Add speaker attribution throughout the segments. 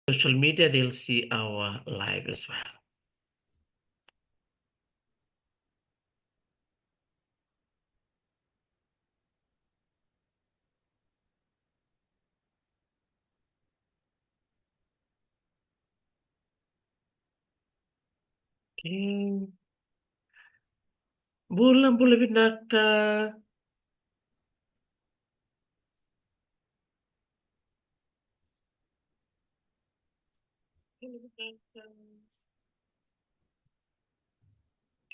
Speaker 1: social media, they'll see our live as well. Okay. Bulan boleh binaka.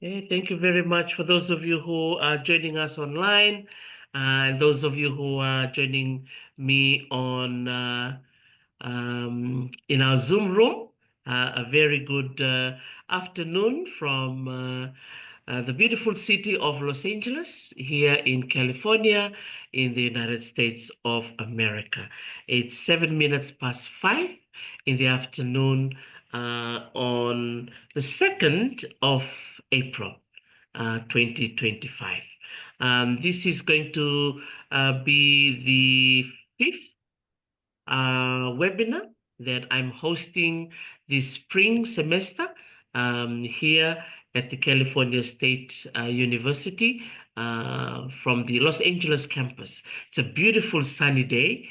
Speaker 1: Okay, thank you very much for those of you who are joining us online, and those of you who are joining me on in our Zoom room. A very good afternoon from the beautiful city of Los Angeles here in California in the United States of America. It's 7 minutes past 5 in the afternoon on the 2nd of April, 2025. This is going to be the fifth webinar that I'm hosting this spring semester here at the California State University from the Los Angeles campus. It's a beautiful sunny day.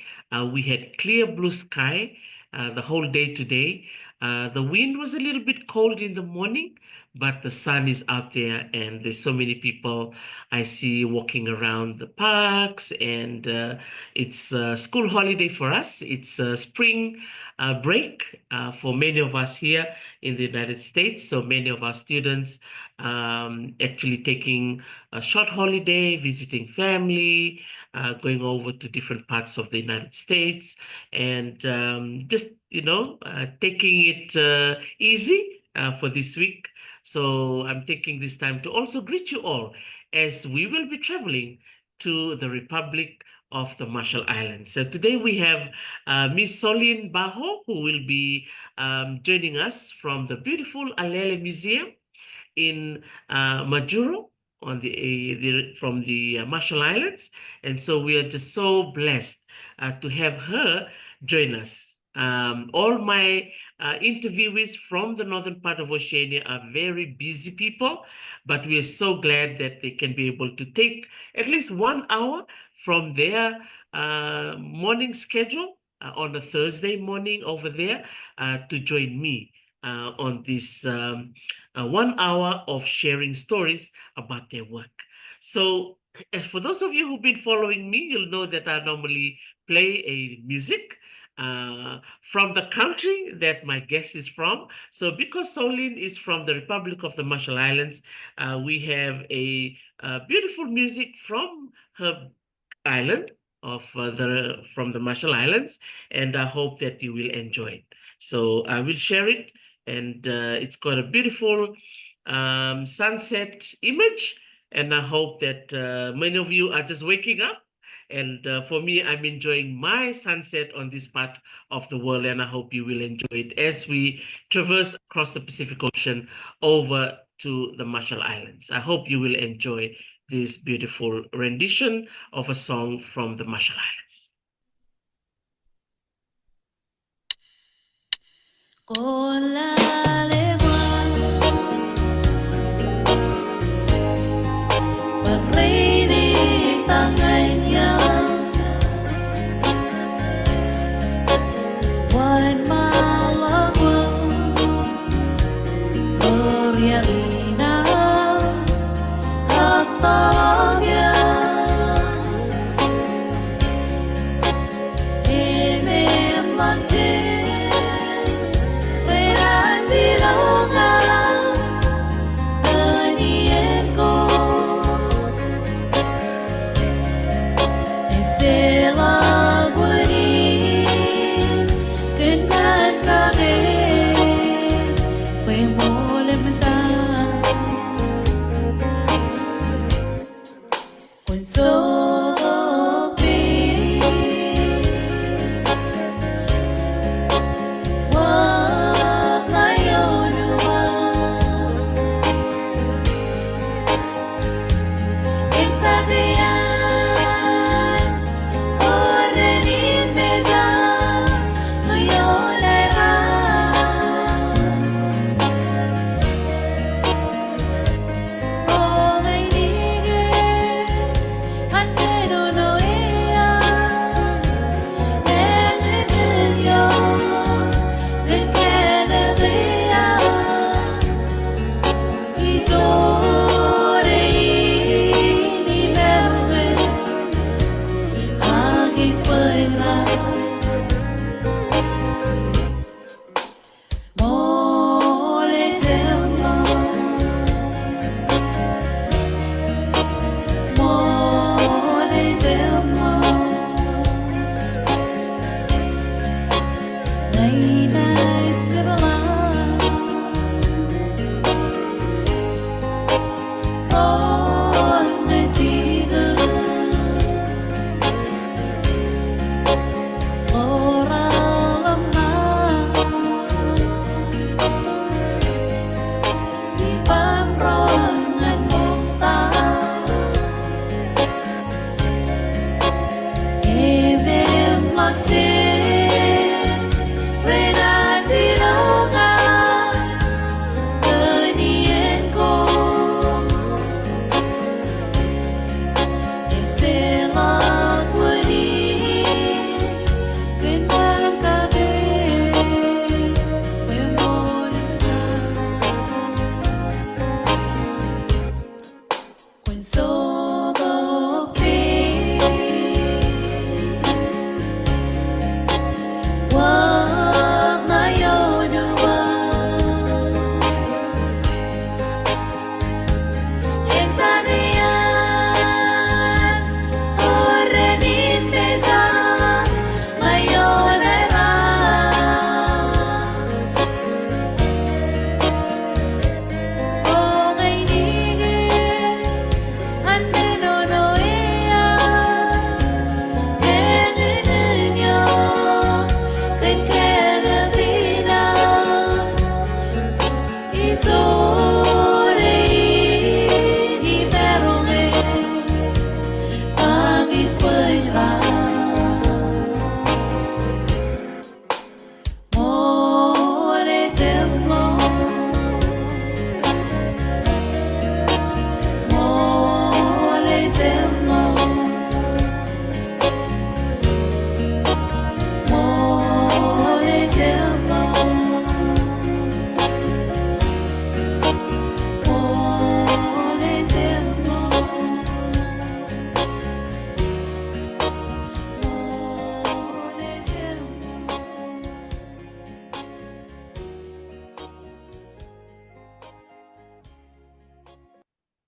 Speaker 1: We had clear blue sky the whole day today. The wind was a little bit cold in the morning, but the sun is out there and there's so many people I see walking around the parks, and it's a school holiday for us. It's a spring break for many of us here in the United States. So many of our students actually taking a short holiday, visiting family, going over to different parts of the United States, and just, taking it easy for this week. So I'm taking this time to also greet you all as we will be traveling to the Republic of the Marshall Islands. So today we have Miss Solynn Bajo, who will be joining us from the beautiful Alele Museum in Majuro on from the Marshall Islands. And so we are just so blessed to have her join us. All my interviewees from the northern part of Oceania are very busy people, but we are so glad that they can be able to take at least 1 hour from their morning schedule on a Thursday morning over there to join me on this 1 hour of sharing stories about their work. So for those of you who've been following me, you'll know that I normally play a music from the country that my guest is from. So because Solynn is from the Republic of the Marshall Islands, we have a beautiful music from her island from the Marshall Islands, and I hope that you will enjoy it. So I will share it, and it's got a beautiful sunset image, and I hope that many of you are just waking up. And for me, I'm enjoying my sunset on this part of the world, and I hope you will enjoy it as we traverse across the Pacific Ocean over to the Marshall Islands. I hope you will enjoy this beautiful rendition of a song from the Marshall Islands.
Speaker 2: Rera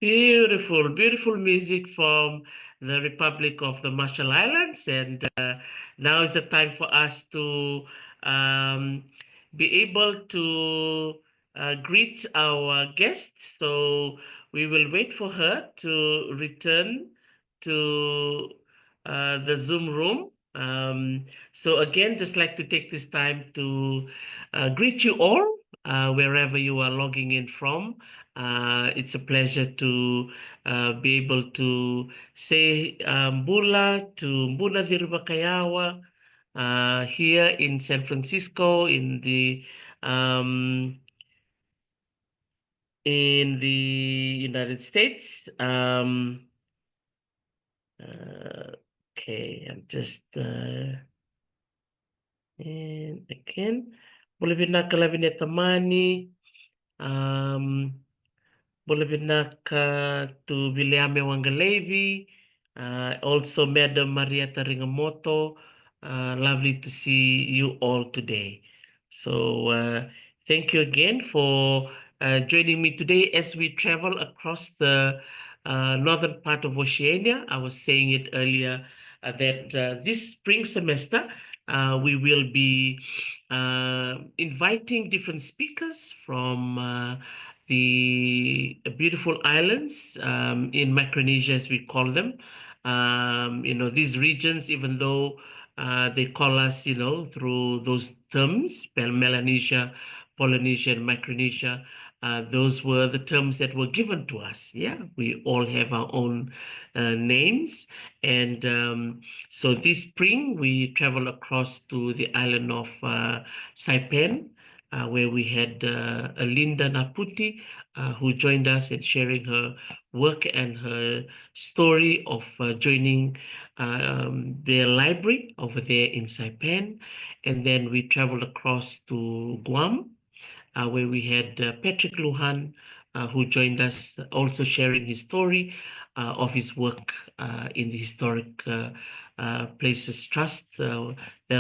Speaker 1: Beautiful, beautiful music from the Republic of the Marshall Islands. And now is the time for us to um, be able to greet our guest. So we will wait for her to return to the Zoom room. So again, just like to take this time to greet you all wherever you are logging in from. It's a pleasure to be able to say Mbula to Mbuna Virubakayawa here in San Francisco um, in the United States. Okay, I'm just and again, boleh binakalavin tamani. Um, Bulavinaka to Viliame Wangalevi, also Madam Marietta Ringamoto. Lovely to see you all today. So thank you again for joining me today as we travel across the northern part of Oceania. I was saying it earlier that this spring semester we will be inviting different speakers from the beautiful islands in Micronesia, as we call them. These regions, even though they call us, through those terms, Melanesia, Polynesia, and Micronesia, those were the terms that were given to us. Yeah, we all have our own names. And so this spring, we travel across to the island of Saipan, where we had Linda Naputi, who joined us and sharing her work and her story of joining their library over there in Saipan. And then we traveled across to Guam, where we had Patrick Luhan, who joined us, also sharing his story of his work in the Historic Places Trust, the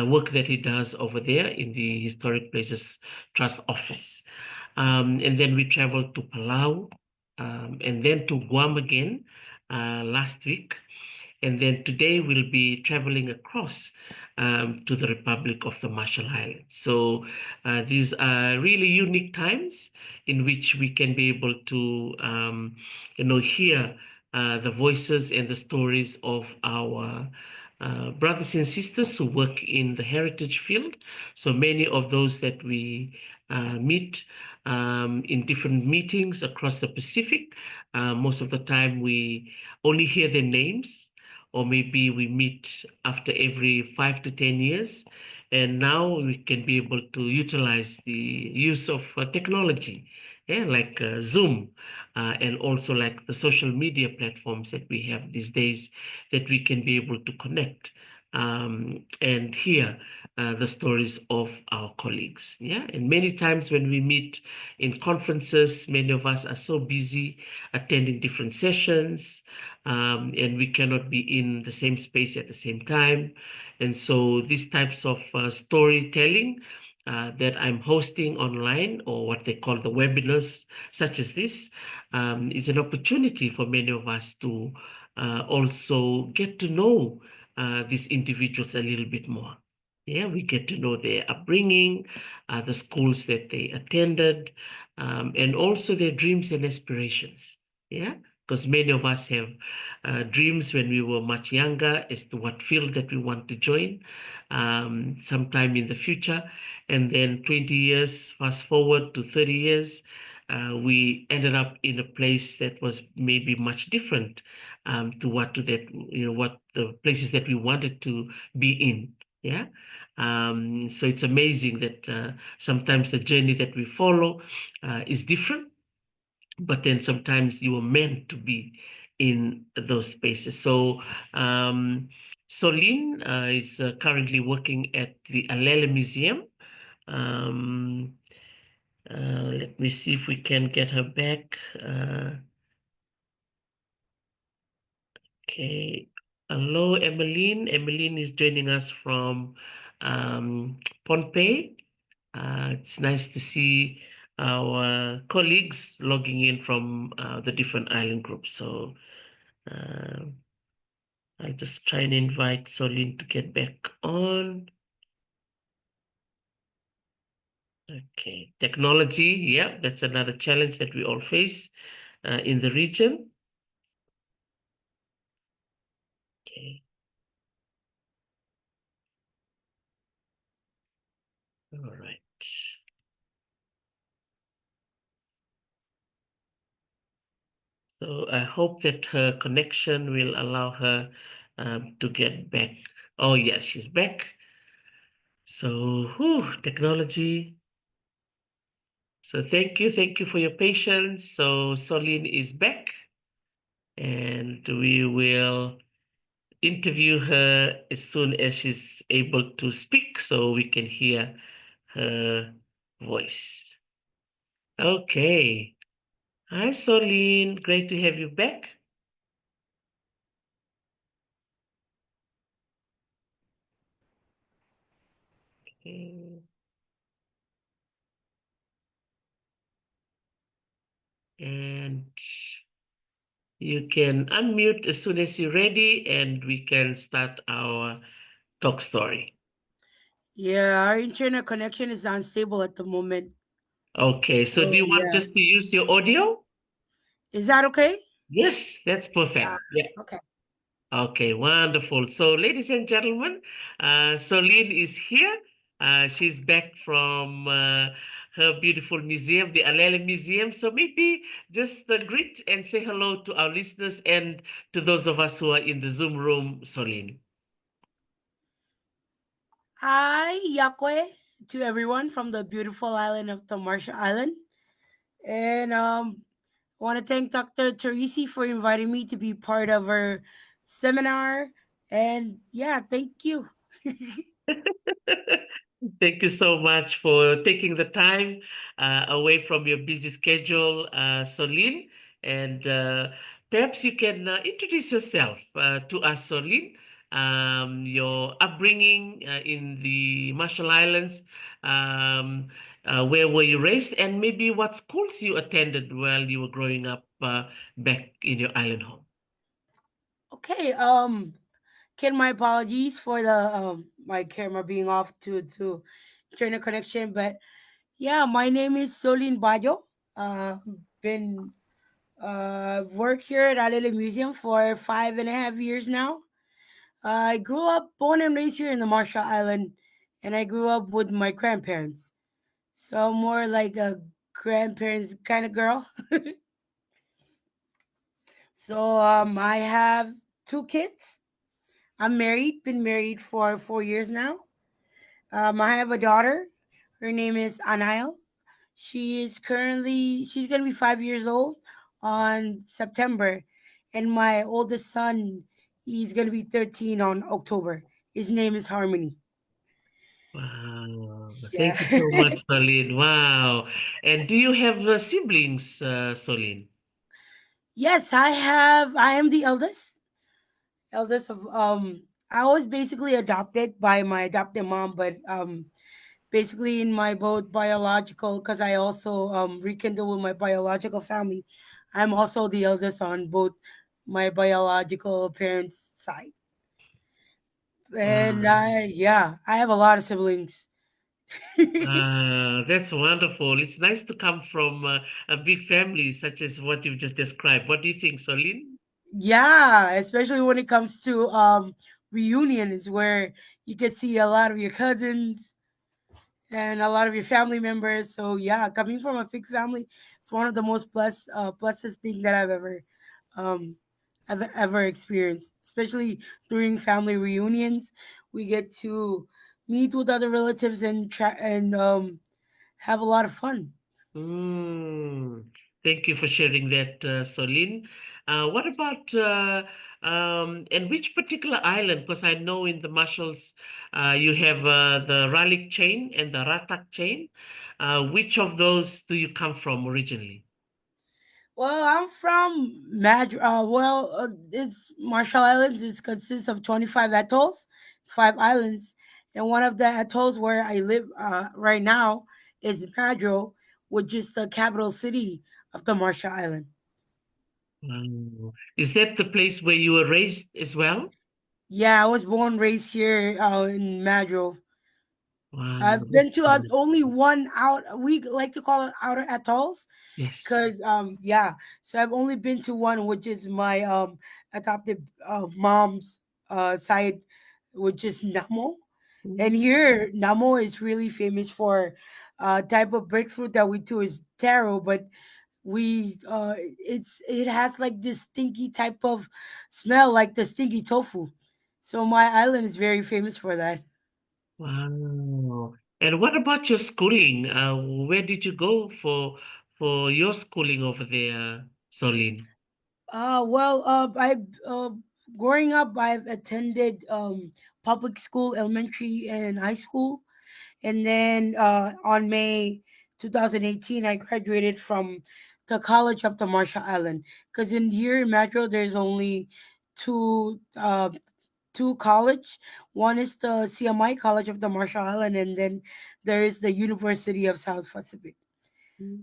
Speaker 1: work that he does over there in the Historic Places Trust office. And then we traveled to Palau, and then to Guam again last week. And then today we'll be traveling across to the Republic of the Marshall Islands. So these are really unique times in which we can be able to, hear the voices and the stories of our brothers and sisters who work in the heritage field. So many of those that we meet in different meetings across the Pacific, most of the time we only hear their names, or maybe we meet after every 5 to 10 years. And now we can be able to utilize the use of technology, yeah, like Zoom, and also like the social media platforms that we have these days, that we can be able to connect and hear the stories of our colleagues. Yeah, and many times when we meet in conferences, many of us are so busy attending different sessions, and we cannot be in the same space at the same time. And so these types of storytelling that I'm hosting online, or what they call the webinars, such as this, is an opportunity for many of us to also get to know these individuals a little bit more. Yeah, we get to know their upbringing, the schools that they attended, and also their dreams and aspirations. Yeah, because many of us have dreams when we were much younger as to what field that we want to join sometime in the future. And then 20 years, fast forward to 30 years, we ended up in a place that was maybe much different to what the places that we wanted to be in. Yeah. So it's amazing that sometimes the journey that we follow is different, but then sometimes you are meant to be in those spaces. So Solynn is currently working at the Alele Museum. Um, let me see if we can get her back. Okay. Hello, Emmeline. Emmeline is joining us from Pohnpei. It's nice to see our colleagues logging in from the different island groups. So uh, I just try and invite Solin to get back on. Okay, technology, yeah, that's another challenge that we all face in the region. Okay, all right. So I hope that her connection will allow her to get back. Oh, yeah, she's back. So, whew, technology. So thank you for your patience. So Solin is back, and we will interview her as soon as she's able to speak, so we can hear her voice. Okay. Hi, Solin. Great to have you back. Okay. And you can unmute as soon as you're ready, and we can start our talk story.
Speaker 2: Yeah, our internet connection is unstable at the moment.
Speaker 1: Okay, so do
Speaker 2: So
Speaker 1: you want
Speaker 2: yeah,
Speaker 1: us to use your audio?
Speaker 2: is that okay?
Speaker 1: Yes, that's
Speaker 2: Ah,
Speaker 1: perfect. Yeah.
Speaker 2: okay.
Speaker 1: Okay, wonderful. So, ladies and gentlemen, Solene is here. She's back from her beautiful museum, the Alele Museum. So, maybe just greet and say hello to our listeners and to those of us who are in the Zoom room, Solene.
Speaker 2: Hi, Yakwe, to everyone from the beautiful island of the Marshall Island, and I want to thank Dr. Teresi for inviting me to be part of her seminar. And yeah, thank you.
Speaker 1: Thank you so much for taking the time away from your busy schedule, Solin. And perhaps you can introduce yourself to us, Solin. Your upbringing in the Marshall Islands, um, where were you raised, and maybe what schools you attended while you were growing up back in your island home.
Speaker 2: Okay, Ken, my apologies for the my camera being off to internet connection, but yeah, my name is Solyn Bajo. Been worked here at Alele Museum for 5.5 years now. I grew up, born and raised here in the Marshall Island, and I grew up with my grandparents. So more like a grandparents kind of girl. So I have two kids. I'm married, been married for 4 years now. I have a daughter. Her name is Anael. She's gonna be 5 years old on September, and my oldest son, he's gonna be 13 on October. His name is Harmony.
Speaker 1: Wow.
Speaker 2: Yeah.
Speaker 1: Thank you so much, Solin. Wow. And do you have siblings, Solin?
Speaker 2: Yes, I have. I am the eldest. Eldest of I was basically adopted by my adopted mom, but basically in my both biological, because I also rekindle with my biological family. I'm also the eldest on both my biological parents' side. And
Speaker 1: Wow.
Speaker 2: I have a lot of siblings.
Speaker 1: That's wonderful. It's nice to come from a big family such as what you've just described. What do you think, Solin?
Speaker 2: Yeah, especially when it comes to reunions where you can see a lot of your cousins and a lot of your family members. So yeah, coming from a big family, it's one of the most blessed thing that um I've ever experienced. Especially during family reunions, we get to meet with other relatives and have a lot of fun.
Speaker 1: Mm, thank you for sharing that, Solin. What about and which particular island? Because I know in the Marshalls you have the Ralik chain and the Ratak chain. Which of those do you come from originally?
Speaker 2: Well, I'm from it's Marshall Islands. It consists of 25 atolls, 5 islands, and one of the atolls where I live right now is Madro, which is the capital city of the Marshall Island.
Speaker 1: Wow. Is that the place where you were raised as well?
Speaker 2: Yeah, I was born raised here in Madro.
Speaker 1: Wow,
Speaker 2: I've
Speaker 1: that's
Speaker 2: been to only one out. We like to call it outer atolls,
Speaker 1: yes.
Speaker 2: cause yeah. So I've only been to one, which is my adopted mom's side, which is Namo. And
Speaker 1: Mm.
Speaker 2: here, Namo is really famous for type of breadfruit that we do is taro, but it has like this stinky type of smell, like the stinky tofu. So my island is very famous for that.
Speaker 1: Wow. And what about your schooling? Where did you go for your schooling over there, Solin?
Speaker 2: Well, I growing up, I've attended public school, elementary and high school, and then on May 2018, I graduated from the College of the Marshall Island. Because in here in Metro, there's only two two college. One is the CMI College of the Marshall Island, and then there is the University of South Pacific.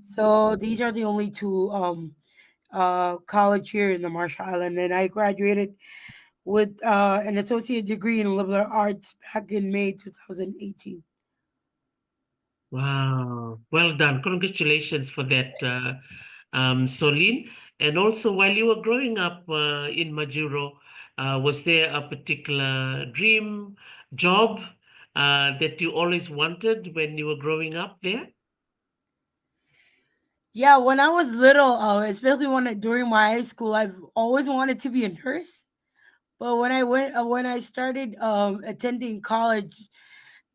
Speaker 2: So these are the only two college here in the Marshall Island, and I graduated with an associate degree in liberal arts back in May 2018.
Speaker 1: Wow. Well done. Congratulations for that, Solin. And also, while you were growing up in Majuro, was there a particular dream job that you always wanted when you were growing up there?
Speaker 2: Yeah, when I was little, especially during my high school, I've always wanted to be a nurse. But when I started attending college,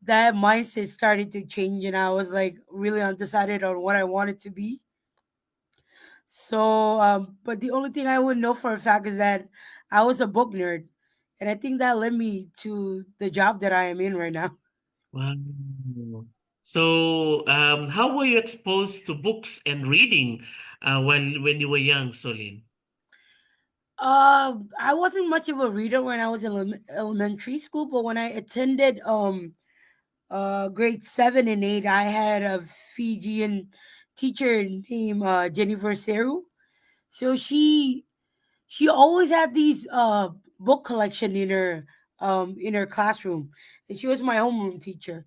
Speaker 2: that mindset started to change, and I was like really undecided on what I wanted to be. So, but the only thing I would know for a fact is that I was a book nerd, and I think that led me to the job that I am in right now.
Speaker 1: Wow. So, how were you exposed to books and reading when you were young, Solin?
Speaker 2: I wasn't much of a reader when I was in elementary school, but when I attended grade 7 and 8, I had a Fijian teacher named Jennifer Seru. So she always had these book collection in her classroom, and she was my homeroom teacher,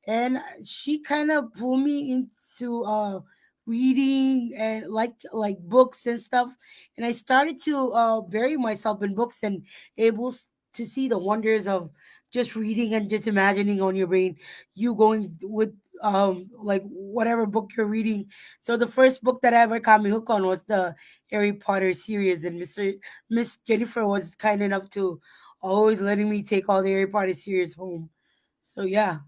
Speaker 2: and she kind of pulled me into reading and like books and stuff, and I started to bury myself in books and to see the wonders of just reading and just imagining on your brain you going with like whatever book you're reading. So the first book that ever caught me hooked on was the Harry Potter series, and Miss Jennifer was kind enough to always letting me take all the Harry Potter series home. So yeah,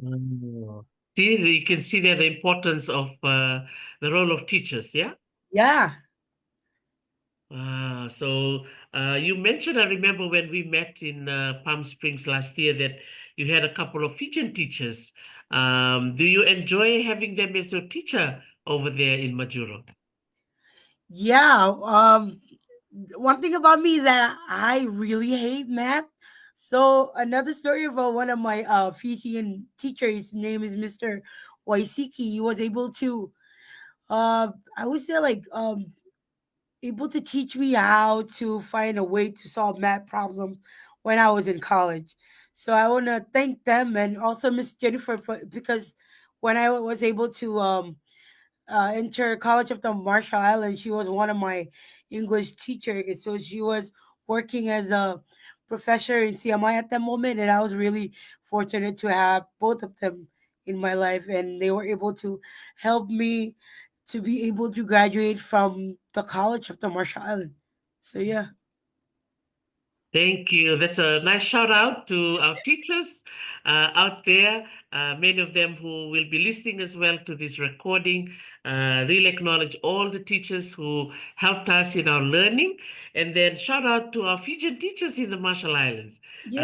Speaker 1: Oh. See, you can see there the importance of the role of teachers, yeah?
Speaker 2: yeah,
Speaker 1: So you mentioned, I remember when we met in Palm Springs last year that you had a couple of Fijian teachers. Do you enjoy having them as your teacher over there in Majuro?
Speaker 2: yeah. One thing about me is that I really hate math. So another story about one of my Fijian teachers, his name is Mr. Waisiki. He was able to, I would say like able to teach me how to find a way to solve math problems when I was in college. So I want to thank them and also Miss Jennifer because when I was able to enter College of the Marshall Islands, she was one of my English teachers. So she was working as a professor in CMI at that moment, and I was really fortunate to have both of them in my life, and they were able to help me to be able to graduate from the College of the Marshall Islands. So yeah.
Speaker 1: Thank you. That's a nice shout out to our teachers out there. Many of them who will be listening as well to this recording. Really acknowledge all the teachers who helped us in our learning. And then shout out to our Fijian teachers in the Marshall Islands, Miss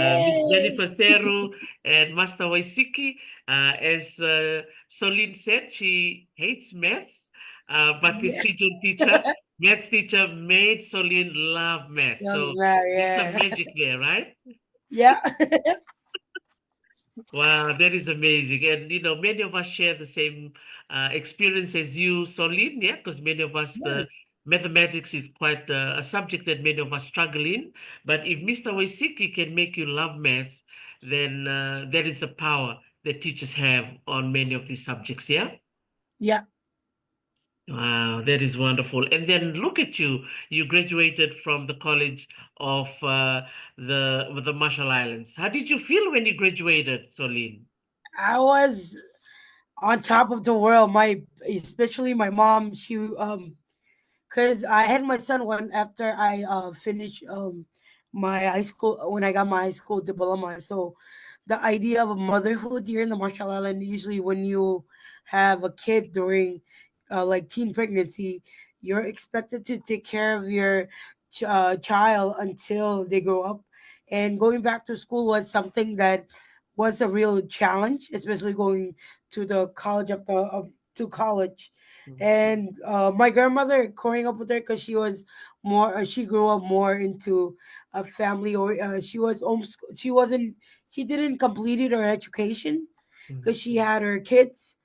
Speaker 1: Jennifer
Speaker 2: Yay!
Speaker 1: Seru and Master Waisiki. As Solin said, she hates maths, but this
Speaker 2: Yeah.
Speaker 1: Fijian teacher, maths teacher, made Solin love math.
Speaker 2: Love
Speaker 1: So
Speaker 2: that,
Speaker 1: there's some
Speaker 2: yeah.
Speaker 1: magic there, right?
Speaker 2: Yeah.
Speaker 1: Wow, that is amazing. And many of us share the same experience as you, Solin, yeah, because many of us,
Speaker 2: Yeah,
Speaker 1: the mathematics is quite a subject that many of us struggle in. But if Mr. Waisiki can make you love maths, then that is the power that teachers have on many of these subjects, yeah?
Speaker 2: yeah.
Speaker 1: Wow, that is wonderful. And then look at you. You graduated from the College of the Marshall Islands. How did you feel when you graduated, Solin?
Speaker 2: I was on top of the world. Especially my mom, she because I had my son when after I finished my high school when I got my high school diploma. So the idea of motherhood here in the Marshall Island, usually when you have a kid during like teen pregnancy, you're expected to take care of your child until they grow up. And going back to school was something that was a real challenge, especially going to the college to college. And my grandmother growing up with her because she was more she grew up more into a family, or she wasn't she didn't complete her education because she
Speaker 1: Mhm.
Speaker 2: had her kids.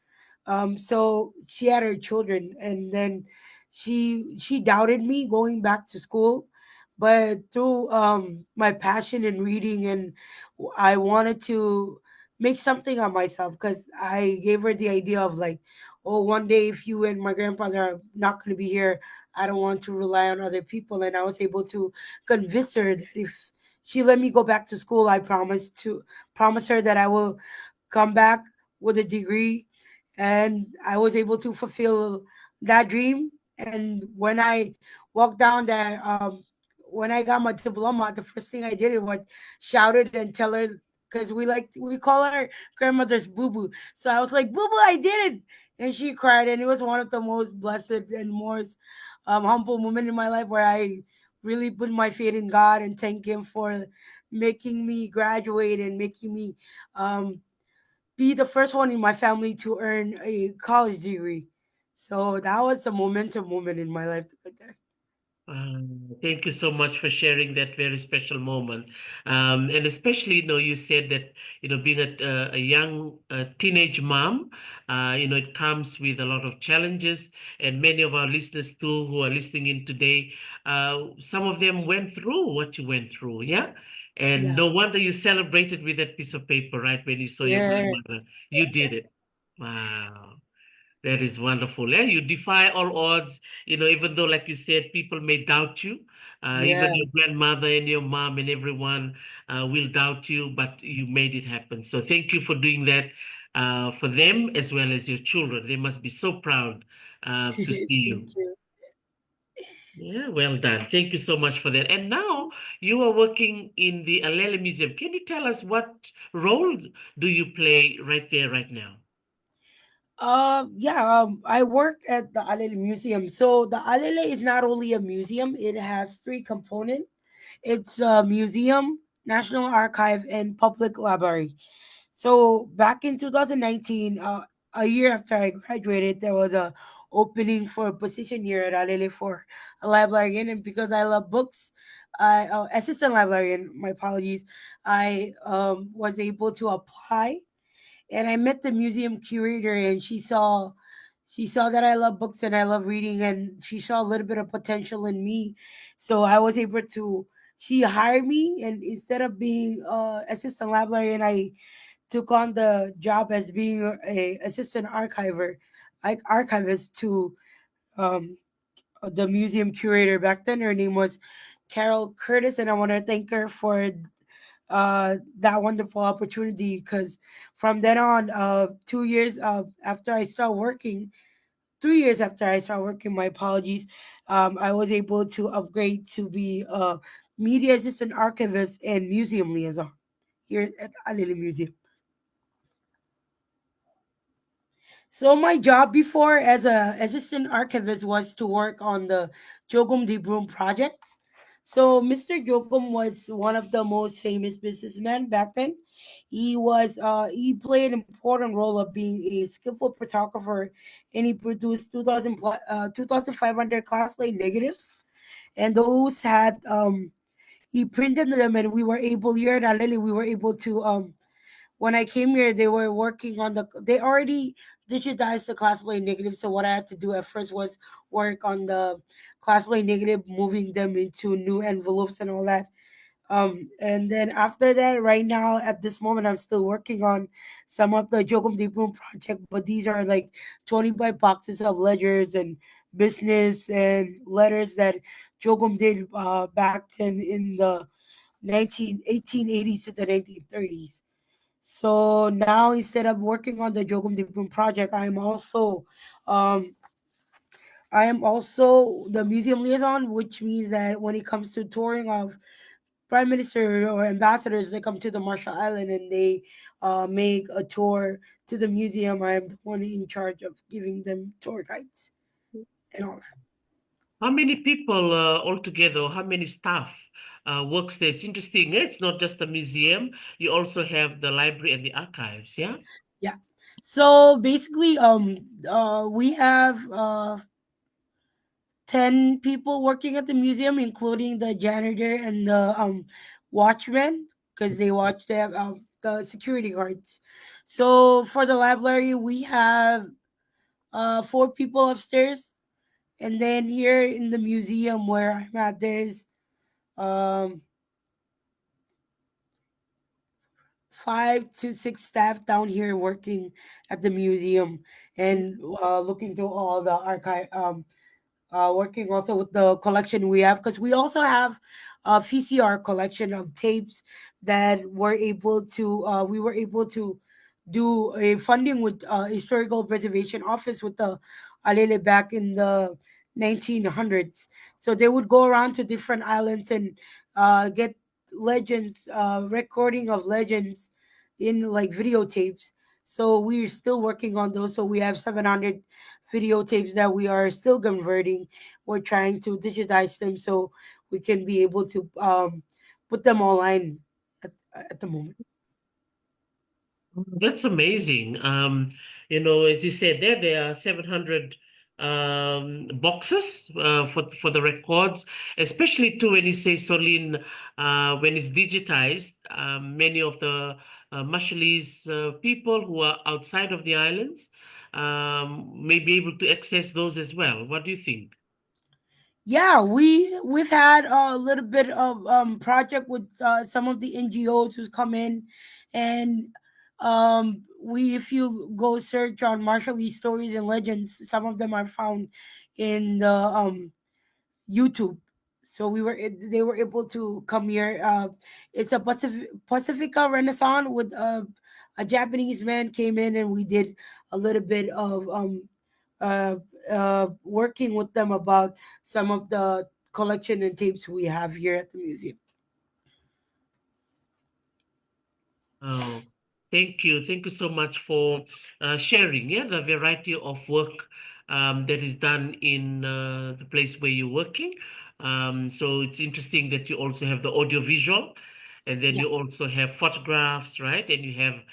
Speaker 2: So she had her children, and then she doubted me going back to school, but through my passion in reading, and I wanted to make something of myself because I gave her the idea of like, oh, one day if you and my grandfather are not going to be here, I don't want to rely on other people. And I was able to convince her that if she let me go back to school, I promise her that I will come back with a degree. And I was able to fulfill that dream. And when I got my diploma, the first thing I did was shouted and tell her, because we call our grandmother's boo boo. So I was like, boo boo, I did it. And she cried, and it was one of the most blessed and most humble moment in my life where I really put my faith in God and thank Him for making me graduate and making me um, be the first one in my family to earn a college degree. So that was a momentum moment in my life right there.
Speaker 1: Thank you so much for sharing that very special moment. And especially, you said that, being a young teenage mom, it comes with a lot of challenges. And many of our listeners, too, who are listening in today, some of them went through what you went through. Yeah. And
Speaker 2: Yeah.
Speaker 1: no wonder you celebrated with that piece of paper, right? When you saw your
Speaker 2: Yeah.
Speaker 1: grandmother, you did it. Wow. That is wonderful. Yeah, you defy all odds, even though, like you said, people may doubt you. Even
Speaker 2: Yeah.
Speaker 1: your grandmother and your mom and everyone will doubt you, but you made it happen. So thank you for doing that for them as well as your children. They must be so proud to see
Speaker 2: Thank
Speaker 1: you.
Speaker 2: you.
Speaker 1: Yeah, well done. Thank you so much for that. And now you are working in the Alele Museum. Can you tell us what role do you play right there, right now?
Speaker 2: Yeah, I work at the Alele Museum. So the Alele is not only a museum, it has three components. It's a museum, National Archive, and public library. So back in 2019, a year after I graduated, there was a opening for a position here at Alele for a librarian, and because I love books, I assistant librarian. My apologies. I was able to apply, and I met the museum curator, and she saw that I love books and I love reading, and she saw a little bit of potential in me, so I was able to. She hired me, and instead of being assistant librarian, I took on the job as being a assistant archivist to um, the museum curator back then. Her name was Carol Curtis, and I want to thank her for that wonderful opportunity because from then on, 2 years after I started working, 3 years after I started working, my apologies, I was able to upgrade to be a media assistant archivist and museum liaison here at Alili Museum. So my job before as a assistant archivist was to work on the Jogum Di Broom project. So Mr. Jogum was one of the most famous businessmen back then. He played an important role of being a skillful photographer, and he produced 2,500 class plate negatives, and those he printed them, and we were able here at Aleli we were able to when I came here, they were working on they already digitized the class play negative. So what I had to do at first was work on the class play negative, moving them into new envelopes and all that. And then after that, right now at this moment, I'm still working on some of the Jogum Deep Room project, but these are like 25 boxes of ledgers and business and letters that Jogum did back then in the 1880s to the 1930s. So now instead of working on the Jogum Deep Room project, um, I am also the museum liaison, which means that when it comes to touring of prime minister or ambassadors, they come to the Marshall Island and they make a tour to the museum. I am the one in charge of giving them tour guides and all that.
Speaker 1: How many people altogether, how many staff works there? It's interesting. It's not just a museum. You also have the library and the archives, yeah?
Speaker 2: Yeah. So basically, we have 10 people working at the museum, including the janitor and the watchman, because they watch the security guards. So for the library, we have 4 people upstairs. And then here in the museum where I'm at, there's um, 5 to 6 staff down here working at the museum and looking through all the archive, working also with the collection we have, because we also have a PCR collection of tapes that we were able to do a funding with historical preservation office with the Alele back in the 1900s. So they would go around to different islands and get legends, recording of legends in like videotapes. So we're still working on those. So we have 700 videotapes that we are still converting. We're trying to digitize them so we can be able to put them online at the moment.
Speaker 1: That's amazing. As you said, there are 700 boxes for the records, especially too when you say Solin, when it's digitized, many of the Marshallese people who are outside of the islands may be able to access those as well. What do you think?
Speaker 2: Yeah, we've had a little bit of project with some of the NGOs who's come in, and we if you go search on Marshallese stories and legends, some of them are found in the YouTube. So they were able to come here. It's a Pacifica Renaissance with a Japanese man came in, and we did a little bit of uh, working with them about some of the collection and tapes we have here at the museum.
Speaker 1: Oh, thank you. Thank you so much for sharing, yeah, the variety of work that is done in the place where you're working. So it's interesting that you also have the audio visual, and then
Speaker 2: Yeah.
Speaker 1: you also have photographs, right? And you have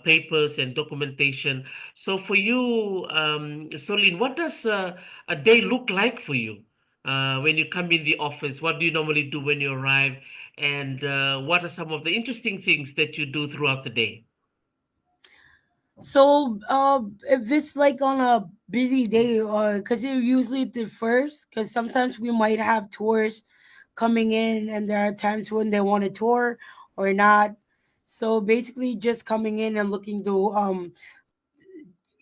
Speaker 1: papers and documentation. So for you, Solin, what does a day look like for you when you come in the office? What do you normally do when you arrive? And what are some of the interesting things that you do throughout the day?
Speaker 2: So, if it's like on a busy day, because it usually differs, because sometimes we might have tours coming in, and there are times when they want a tour or not. So basically, just coming in and looking through,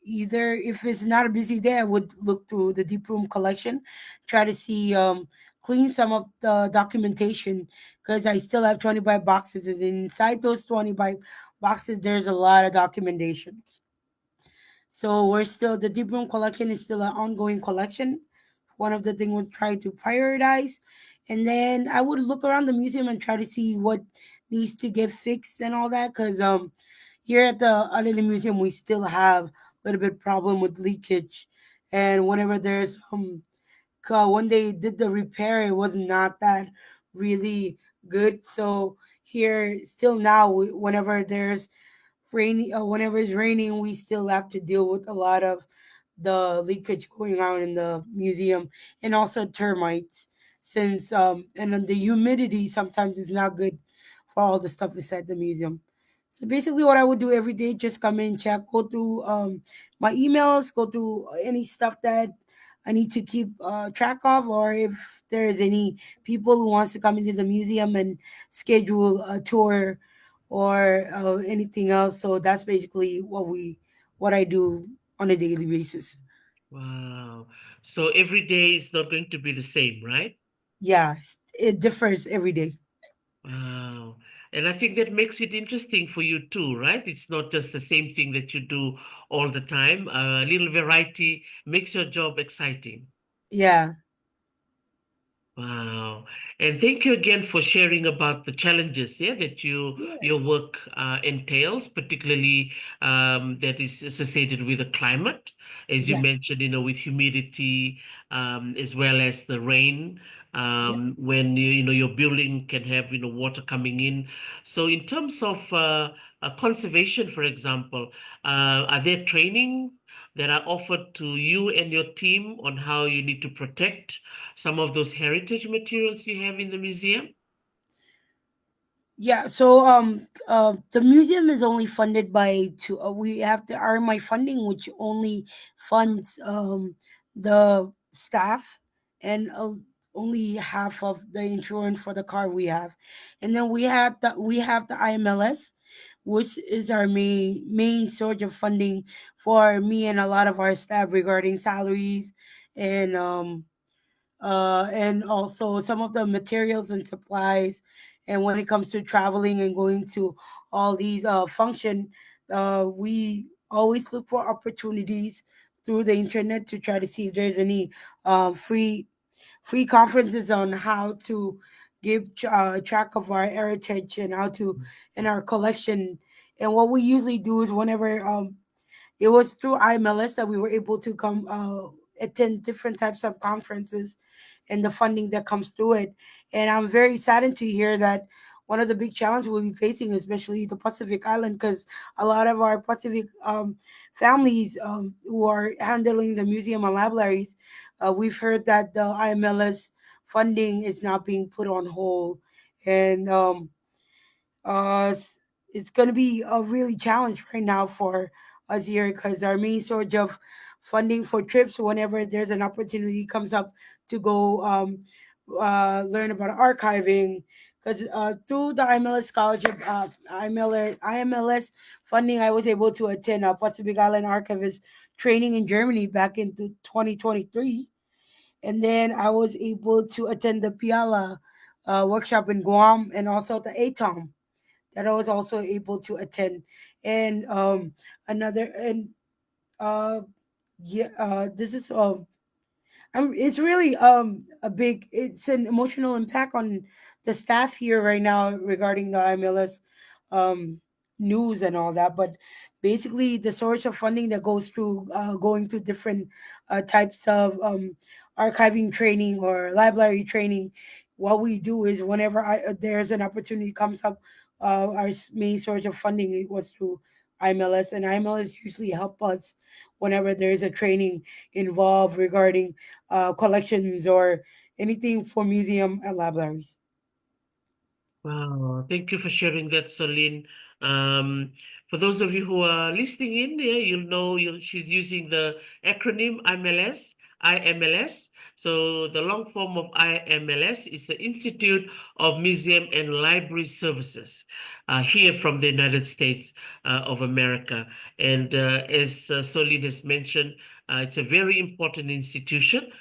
Speaker 2: either if it's not a busy day, I would look through the deep room collection, try to see, clean some of the documentation, because I still have 25 boxes, and inside those 25 boxes, there's a lot of documentation. So we're still the deep room collection is still an ongoing collection. One of the things we try to prioritize, and then I would look around the museum and try to see what needs to get fixed and all that. Because here at the Alele Museum, we still have a little bit problem with leakage, and whenever there's when they did the repair, it was not that really good. So here, still now, whenever there's whenever it's raining, we still have to deal with a lot of the leakage going on in the museum, and also termites, since and then the humidity sometimes is not good for all the stuff inside the museum. So basically, what I would do every day, just come in, check, go through my emails, go through any stuff that I need to keep track of, or if there is any people who wants to come into the museum and schedule a tour or anything else. So that's basically what I do on a daily basis.
Speaker 1: Wow. So every day is not going to be the same, right?
Speaker 2: Yeah, it differs every day.
Speaker 1: Wow. And I think that makes it interesting for you too, right? It's not just the same thing that you do all the time. A little variety makes your job exciting.
Speaker 2: Yeah.
Speaker 1: Wow. And thank you again for sharing about the challenges, yeah, that your work entails, particularly that is associated with the climate, as you
Speaker 2: Yeah.
Speaker 1: mentioned, with humidity, as well as the rain,
Speaker 2: Yeah.
Speaker 1: when your building can have, water coming in. So in terms of conservation, for example, are there training that are offered to you and your team on how you need to protect some of those heritage materials you have in the museum?
Speaker 2: Yeah, so the museum is only funded by two. We have the RMI funding, which only funds the staff and only half of the insurance for the car we have, and then we have the IMLS, which is our main source of funding for me and a lot of our staff regarding salaries and and also some of the materials and supplies. And when it comes to traveling and going to all these function, we always look for opportunities through the internet to try to see if there's any free conferences on how to give track of our heritage and how to and our collection. And what we usually do is whenever it was through IMLS that we were able to come attend different types of conferences and the funding that comes through it. And I'm very saddened to hear that one of the big challenges we'll be facing, especially the Pacific Island, because a lot of our Pacific families who are handling the museum and libraries, we've heard that the IMLS funding is now being put on hold. And it's going to be a really challenge right now for us here because our main source of funding for trips whenever there's an opportunity comes up to go learn about archiving because through the IMLS scholarship IMLS funding I was able to attend a Pacific Island archivist training in Germany back in 2023, and then I was able to attend the Piala workshop in Guam and also the ATOM that I was also able to attend. And another and uh yeah this is it's really it's an emotional impact on the staff here right now regarding the MLS um news and all that. But basically the source of funding that goes through going through different types of archiving training or library training, what we do is whenever there's an opportunity comes up, main source of funding it was through IMLS, and IMLS usually help us whenever there's a training involved regarding collections or anything for museum and libraries.
Speaker 1: Wow, thank you for sharing that, Solin. Um, for those of you who are listening in, yeah, she's using the acronym IMLS. So the long form of IMLS is the Institute of Museum and Library Services, here from the United States of America. And as Solin has mentioned, it's a very important institution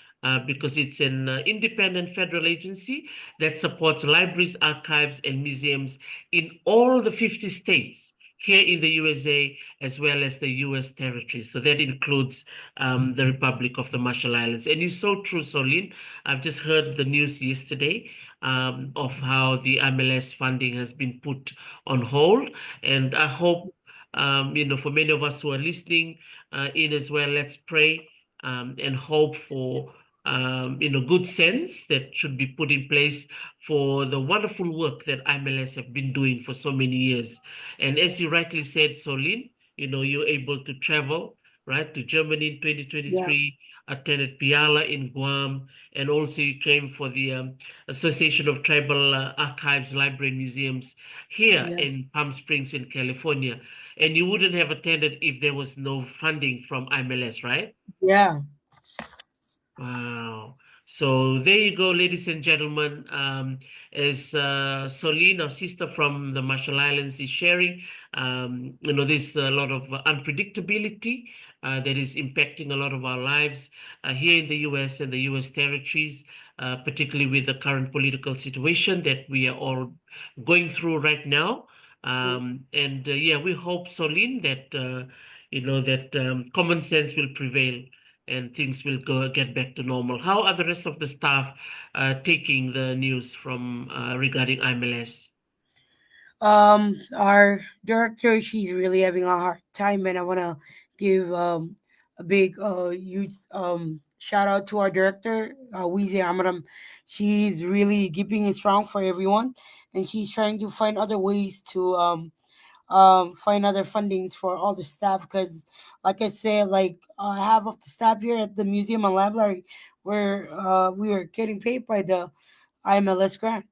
Speaker 1: because it's an independent federal agency that supports libraries, archives, and museums in all the 50 states here in the USA, as well as the US territories. So that includes the Republic of the Marshall Islands. And it's so true, Solin. I've just heard the news yesterday of how the MLS funding has been put on hold. And I hope, for many of us who are listening in as well, let's pray and hope for good sense that should be put in place for the wonderful work that MLS have been doing for so many years. And as you rightly said, Solin, you're able to travel, right, to Germany in
Speaker 2: Yeah.
Speaker 1: 2023, attended Piala in Guam, and also you came for the Association of Tribal Archives, Library, and Museums here
Speaker 2: Yeah.
Speaker 1: in Palm Springs in California. And you wouldn't have attended if there was no funding from IMLS, right?
Speaker 2: Yeah.
Speaker 1: Wow. So there you go, ladies and gentlemen. As Solynn, our sister from the Marshall Islands, is sharing, there's a lot of unpredictability that is impacting a lot of our lives here in the US and the US territories, particularly with the current political situation that we are all going through right now. And yeah, we hope, Solynn, that common sense will prevail and things will get back to normal. How are the rest of the staff taking the news from regarding IMLS?
Speaker 2: Our director, she's really having a hard time, and I want to give a big huge shout out to our director, Wize Amram. She's really keeping it strong for everyone, and she's trying to find other ways to find other fundings for all the staff, because like I said, like half of the staff here at the museum and library, we are getting paid by the IMLS grant.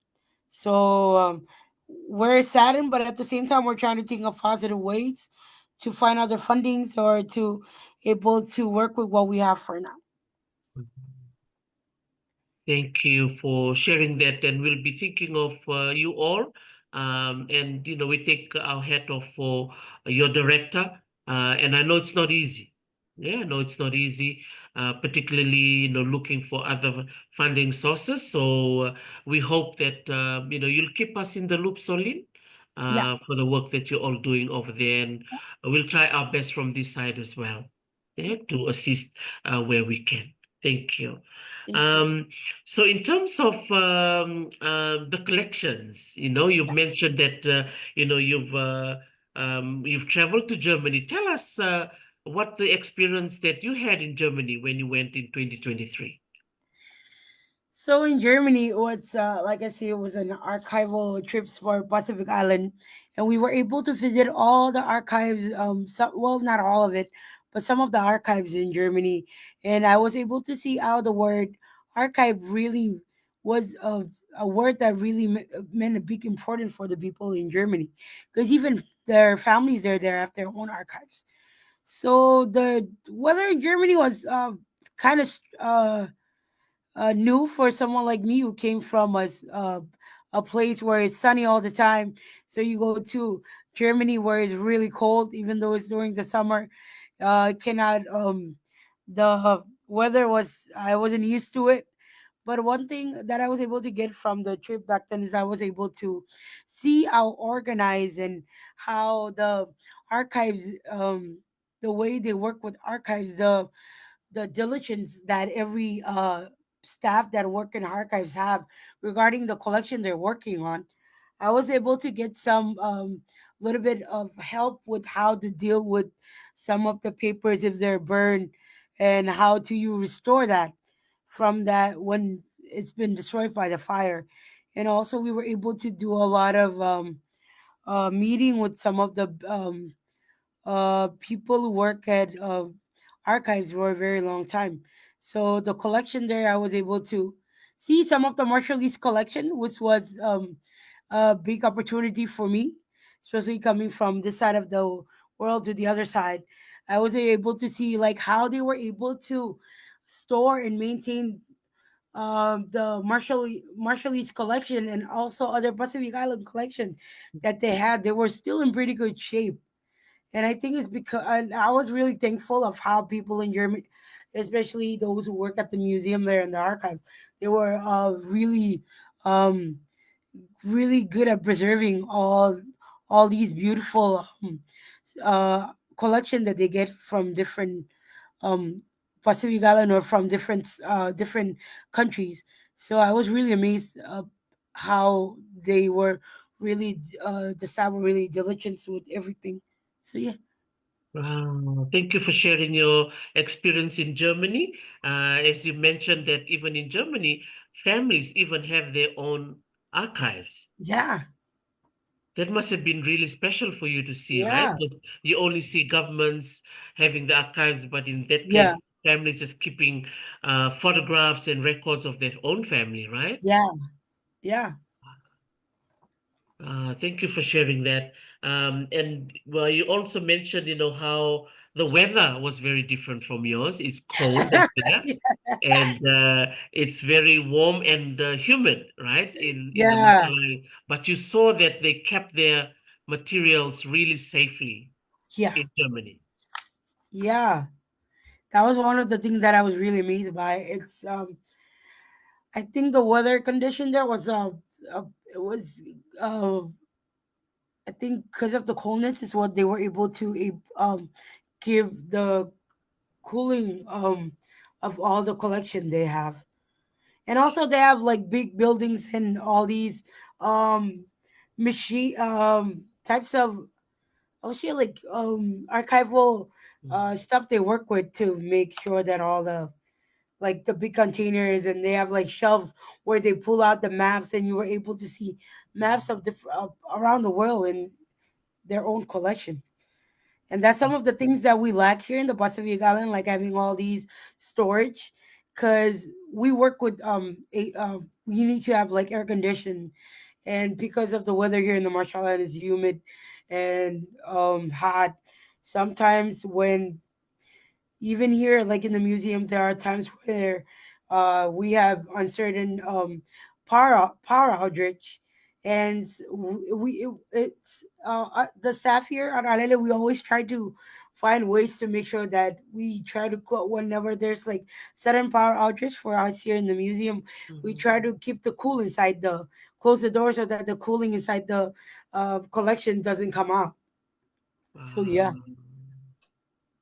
Speaker 2: So we're saddened, but at the same time, we're trying to think of positive ways to find other fundings or to able to work with what we have for now.
Speaker 1: Thank you for sharing that, and we'll be thinking of you all. And we take our hat off for your director. And I know it's not easy. Yeah, no, it's not easy, particularly looking for other funding sources. So we hope that you'll keep us in the loop, Solin,
Speaker 2: Yeah,
Speaker 1: for the work that you're all doing over there, and we'll try our best from this side as well, yeah, to assist where we can. Thank you.
Speaker 2: thank you.
Speaker 1: Um, so in terms of the collections, you've
Speaker 2: Yeah.
Speaker 1: mentioned that you've traveled to Germany. Tell us what the experience that you had in Germany when you went in 2023.
Speaker 2: So in Germany, it was like I say, it was an archival trips for Pacific Island, and we were able to visit all the archives. Well, not all of it, but some of the archives in Germany, and I was able to see how the word archive really was a word that really meant a big importance for the people in Germany, because even their families there have their own archives. So the weather in Germany was kind of new for someone like me who came from a place where it's sunny all the time. So you go to Germany where it's really cold, even though it's during the summer. Cannot the weather was I wasn't used to it. But one thing that I was able to get from the trip back then is I was able to see how organized and how the archives, the way they work with archives, the diligence that every staff that work in archives have regarding the collection they're working on. I was able to get some little bit of help with how to deal with some of the papers if they're burned, and how do you restore that from that when it's been destroyed by the fire. And also we were able to do a lot of meeting with some of the people who work at archives for a very long time. So the collection there, I was able to see some of the Marshall East collection, which was a big opportunity for me, especially coming from this side of the world to the other side. I was able to see like how they were able to store and maintain the Marshall East collection and also other Pacific Island collection that they had. They were still in pretty good shape, and I think it's because and I was really thankful of how people in Germany, especially those who work at the museum there in the archives, they were um, really good at preserving all these beautiful collection that they get from different um, Pacific Island or from different countries. So I was really amazed how they were really the staff were really diligent with everything. So yeah.
Speaker 1: Wow, thank you for sharing your experience in Germany. As you mentioned that even in Germany, families even have their own archives.
Speaker 2: Yeah.
Speaker 1: That must have been really special for you to see, right?
Speaker 2: Yeah,
Speaker 1: Because you only see governments having the archives, but in that
Speaker 2: yeah,
Speaker 1: case, families just keeping photographs and records of their own family, right?
Speaker 2: yeah, yeah,
Speaker 1: Thank you for sharing that. And well, you also mentioned, how the weather was very different from yours. It's cold up there, and it's very warm and humid, right? In the
Speaker 2: yeah,
Speaker 1: Machalai. But you saw that they kept their materials really safely
Speaker 2: yeah,
Speaker 1: in Germany.
Speaker 2: yeah. That was one of the things that I was really amazed by. I think the weather condition there was it was uh, I think because of the coldness is what they were able to give the cooling of all the collection they have. And also they have like big buildings and all these um machine types of oh shit like archival
Speaker 1: Mm,
Speaker 2: stuff they work with to make sure that all the like the big containers, and they have like shelves where they pull out the maps and you were able to see maps of around the world in their own collection. And that's some of the things that we lack here in the Pacific Island, like having all these storage, because we work with we need to have like air condition, and because of the weather here in the Marshall Island is humid and hot. Sometimes when even here, like in the museum, there are times where we have uncertain power outage, and it's the staff here at Alele. We always try to find ways to make sure that we try to whenever there's like sudden power outage for us here in the museum, we
Speaker 1: mhm.
Speaker 2: try to keep the cool inside the close the door so that the cooling inside the collection doesn't come out. So yeah,
Speaker 1: Wow.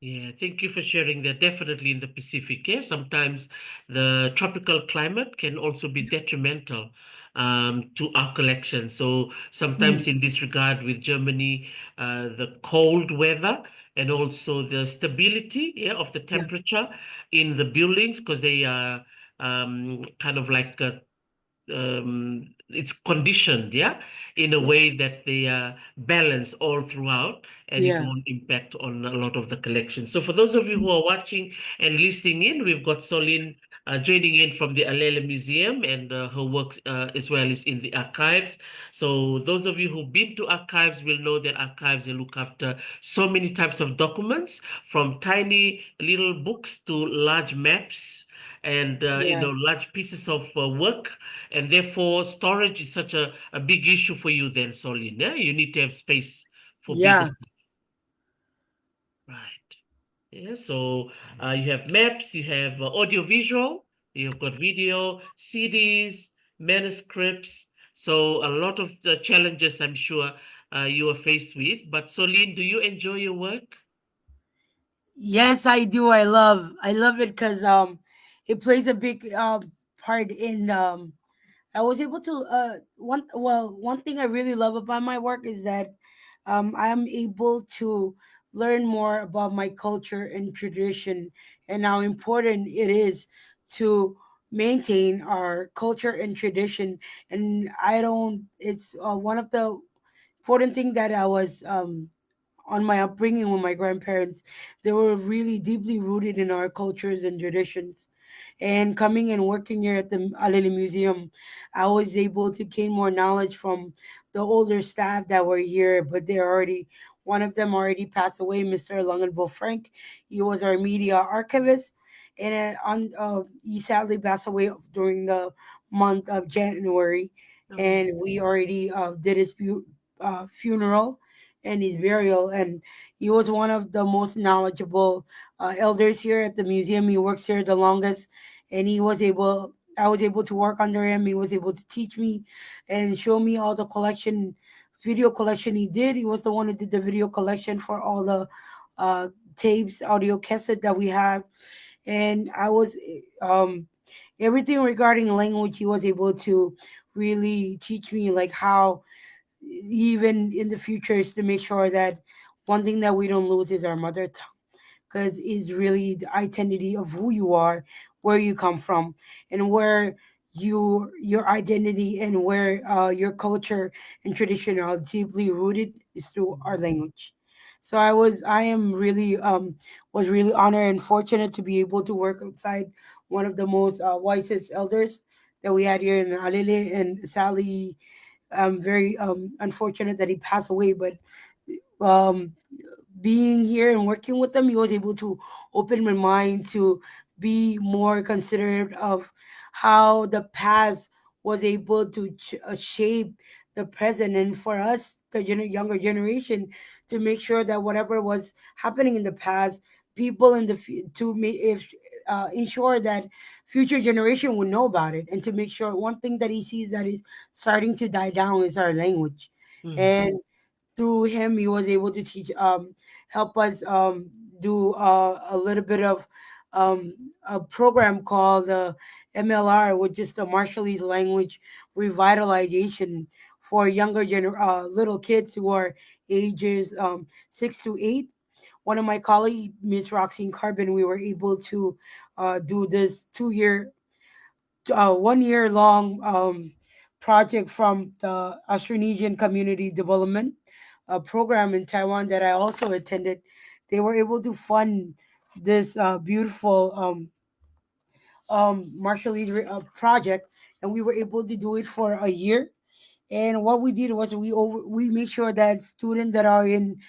Speaker 1: Yeah, thank you for sharing that. Definitely in the Pacific, yeah, sometimes the tropical climate can also be detrimental to our collection. So
Speaker 2: mm,
Speaker 1: sometimes in this regard with Germany, the cold weather and also the stability, yeah, of the
Speaker 2: yeah,
Speaker 1: temperature in the buildings, because they are kind of like it's conditioned, yeah, in a
Speaker 2: yeah,
Speaker 1: way that they are balanced all throughout, and it
Speaker 2: yeah.
Speaker 1: won't impact on a lot of the collection. So for those of you who are watching and listening in, we've got Solynn joining in from the Alele Museum, and her work as well is in the archives. So those of you who've been to archives will know that archives, they look after so many types of documents, from tiny little books to large maps and
Speaker 2: Yeah.
Speaker 1: large pieces of work, and therefore storage is such a big issue for you then, Solin. Yeah? You need to have space for bigger
Speaker 2: Yeah.
Speaker 1: stuff. Right. Yeah. So you have maps, you have audio visual, you've got video, CDs, manuscripts. So a lot of the challenges I'm sure you are faced with. But Solin, do you enjoy your work?
Speaker 2: Yes, I do. I love it because it plays a big part in I was able to one thing I really love about my work is that I am able to learn more about my culture and tradition, and how important it is to maintain our culture and tradition. And I don't it's one of the important thing that I was on my upbringing with my grandparents. They were really deeply rooted in our cultures and traditions. And coming and working here at the Alele Museum, I was able to gain more knowledge from the older staff that were here, but they're already, one of them already passed away, Mr. Lungenbo Frank. He was our media archivist, and he sadly passed away during the month of January.
Speaker 1: Oh,
Speaker 2: And we already did his funeral and his burial. And he was one of the most knowledgeable elders here at the museum. He works here the longest, and I was able to work under him. He was able to teach me and show me all the video collection he did. He was the one who did the video collection for all the tapes, audio cassette that we have. And I was everything regarding language. He was able to really teach me like how even in the future is to make sure that one thing that we don't lose is our mother tongue, because it's really the identity of who you are, where you come from, and where your identity and where your culture and tradition are deeply rooted is through our language. So I am really was really honored and fortunate to be able to work outside one of the most wisest elders that we had here in Alele. And Sally, I'm very unfortunate that he passed away, but um, being here and working with them, he was able to open my mind to be more considerate of how the past was able to shape the present, and for us, the younger generation, to make sure that whatever was happening in the past, people in the to me if ensure that future generation would know about it, and to make sure one thing that he sees that is starting to die down is our language.
Speaker 1: Mm.
Speaker 2: And through him he was able to teach help us do a little bit of a program called MLR, which is the Marshallese language revitalization for little kids who are ages 6 to 8. One of my colleagues, Miss Roxine Carbon, we were able to do this 1 year long project from the Austronesian Community Development program in Taiwan that I also attended. They were able to fund this beautiful Marshallese project, and we were able to do it for a year. And what we did was we made sure that students that are in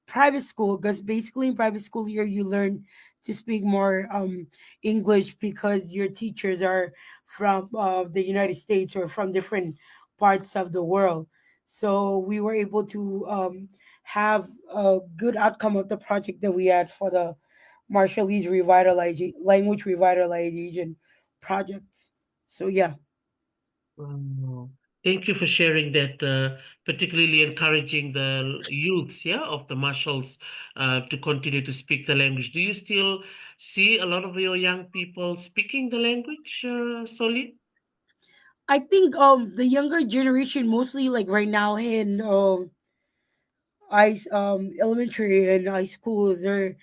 Speaker 2: private school, because basically in private school here you learn to speak more English because your teachers are from the United States or from different parts of the world. So we were able to have a good outcome of the project that we had for the Marshallese revitalization language revitalization projects. So yeah.
Speaker 1: Wow. Thank you for sharing that, particularly encouraging the youths, yeah, of the Marshalls, to continue to speak the language. Do you still see a lot of your young people speaking the language, Solid?
Speaker 2: I think the younger generation, mostly like right now in elementary and high school, they're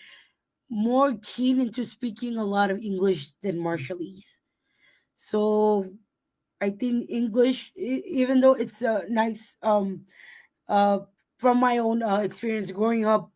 Speaker 2: more keen into speaking a lot of English than Marshallese. So I think English, even though it's a nice uh from my own experience growing up,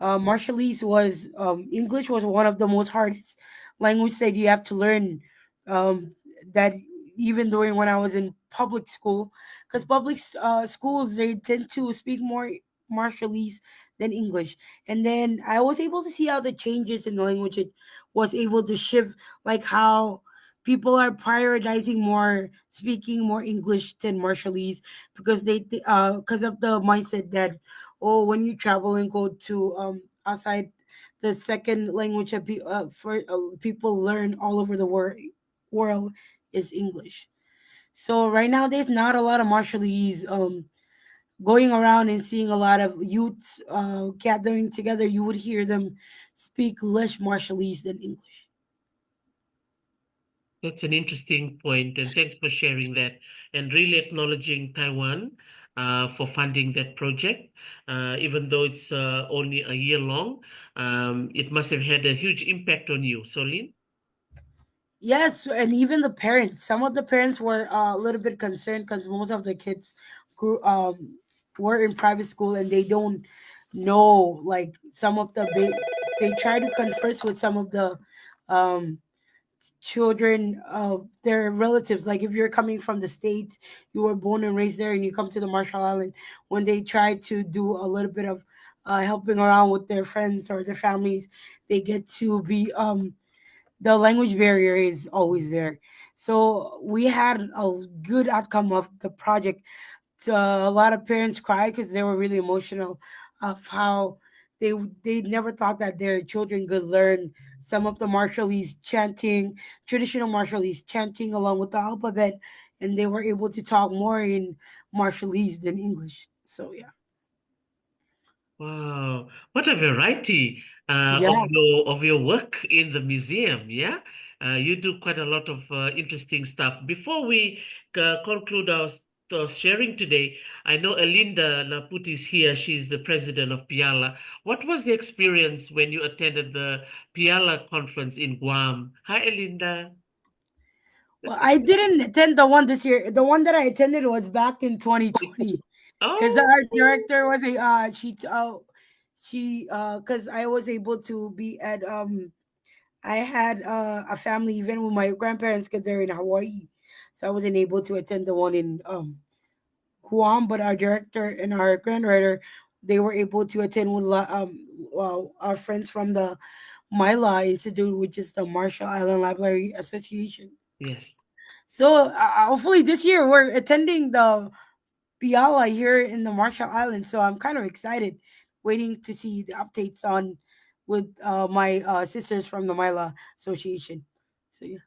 Speaker 2: Marshallese was English was one of the most hardest language that you have to learn. Um, that even during when I was in public school, because public schools they tend to speak more Marshallese than English, and then I was able to see how the changes in the language it was able to shift, like how people are prioritizing more speaking more English than Marshallese because because of the mindset that or when you travel and go to outside, the second language that for people learn all over the world is English. So right now there's not a lot of Marshallese going around, and seeing a lot of youths gathering together. You would hear them speak less Marshallese than English.
Speaker 1: That's an interesting point, and thanks for sharing that and really acknowledging Taiwan for funding that project. Even though it's only a year long, it must have had a huge impact on you, Solin.
Speaker 2: Yes, and even the parents. Some of the parents were a little bit concerned because most of the kids grew were in private school, and they don't know like some of they try to converse with some of the um children of their relatives. Like if you're coming from the States, you were born and raised there, and you come to the Marshall Island, when they try to do a little bit of helping around with their friends or their families, they get to be the language barrier is always there. So we had a good outcome of the project. A lot of parents cried because they were really emotional of how they they never thought that their children could learn some of the Marshallese chanting, traditional Marshallese chanting along with the alphabet, and they were able to talk more in Marshallese than English. So yeah.
Speaker 1: Wow, what a variety
Speaker 2: Yeah.
Speaker 1: of your work in the museum. Yeah, you do quite a lot of interesting stuff. Before we conclude our sharing today, I know Elinda Naput is here. She's the president of Piala. What was the experience when you attended the Piala conference in Guam? Hi, Elinda.
Speaker 2: Well, I didn't attend the one this year. The one that I attended was back in 2020 because
Speaker 1: Oh,
Speaker 2: our director was a because I was able to be at I had a family event with my grandparents because they're in Hawaii, so I wasn't able to attend the one in Guam. But our director and our grant writer, they were able to attend with well, our friends from the MILA Institute, which is the Marshall Island Library Association.
Speaker 1: yes.
Speaker 2: So hopefully this year we're attending the Piala here in the Marshall Islands. So I'm kind of excited, waiting to see the updates on with my sisters from the Mila Association. So yeah,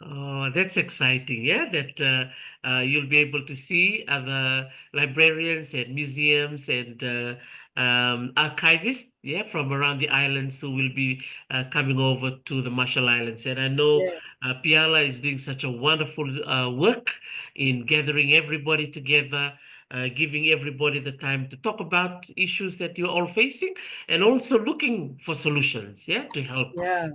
Speaker 1: Oh, that's exciting. Yeah, that you'll be able to see other librarians and museums and archivists, yeah, from around the islands who will be coming over to the Marshall Islands. And I know
Speaker 2: yeah,
Speaker 1: Piala is doing such a wonderful work in gathering everybody together, giving everybody the time to talk about issues that you're all facing, and also looking for solutions, yeah, to help.
Speaker 2: yeah,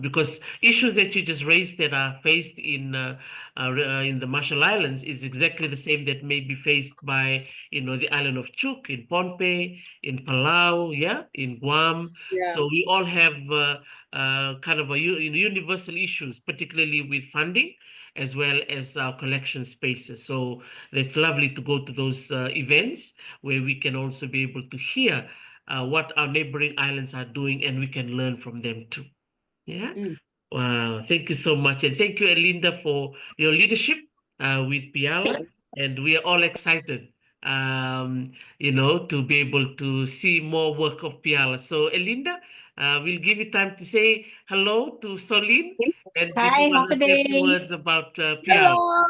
Speaker 1: Because issues that you just raised that are faced in the Marshall Islands is exactly the same that may be faced by the island of Chuuk, in Pohnpei, in Palau, yeah, in Guam.
Speaker 2: yeah.
Speaker 1: So we all have kind of universal issues, particularly with funding as well as our collection spaces. So it's lovely to go to those events where we can also be able to hear what our neighboring islands are doing, and we can learn from them too. Yeah.
Speaker 2: Mm,
Speaker 1: Wow. Thank you so much. And thank you, Elinda, for your leadership with Piala. And we are all excited, to be able to see more work of Piala. So, Elinda, we'll give you time to say hello to Solin and to
Speaker 3: Hi,
Speaker 1: give us a few
Speaker 3: Hafaday.
Speaker 1: words about Piala.
Speaker 2: hello.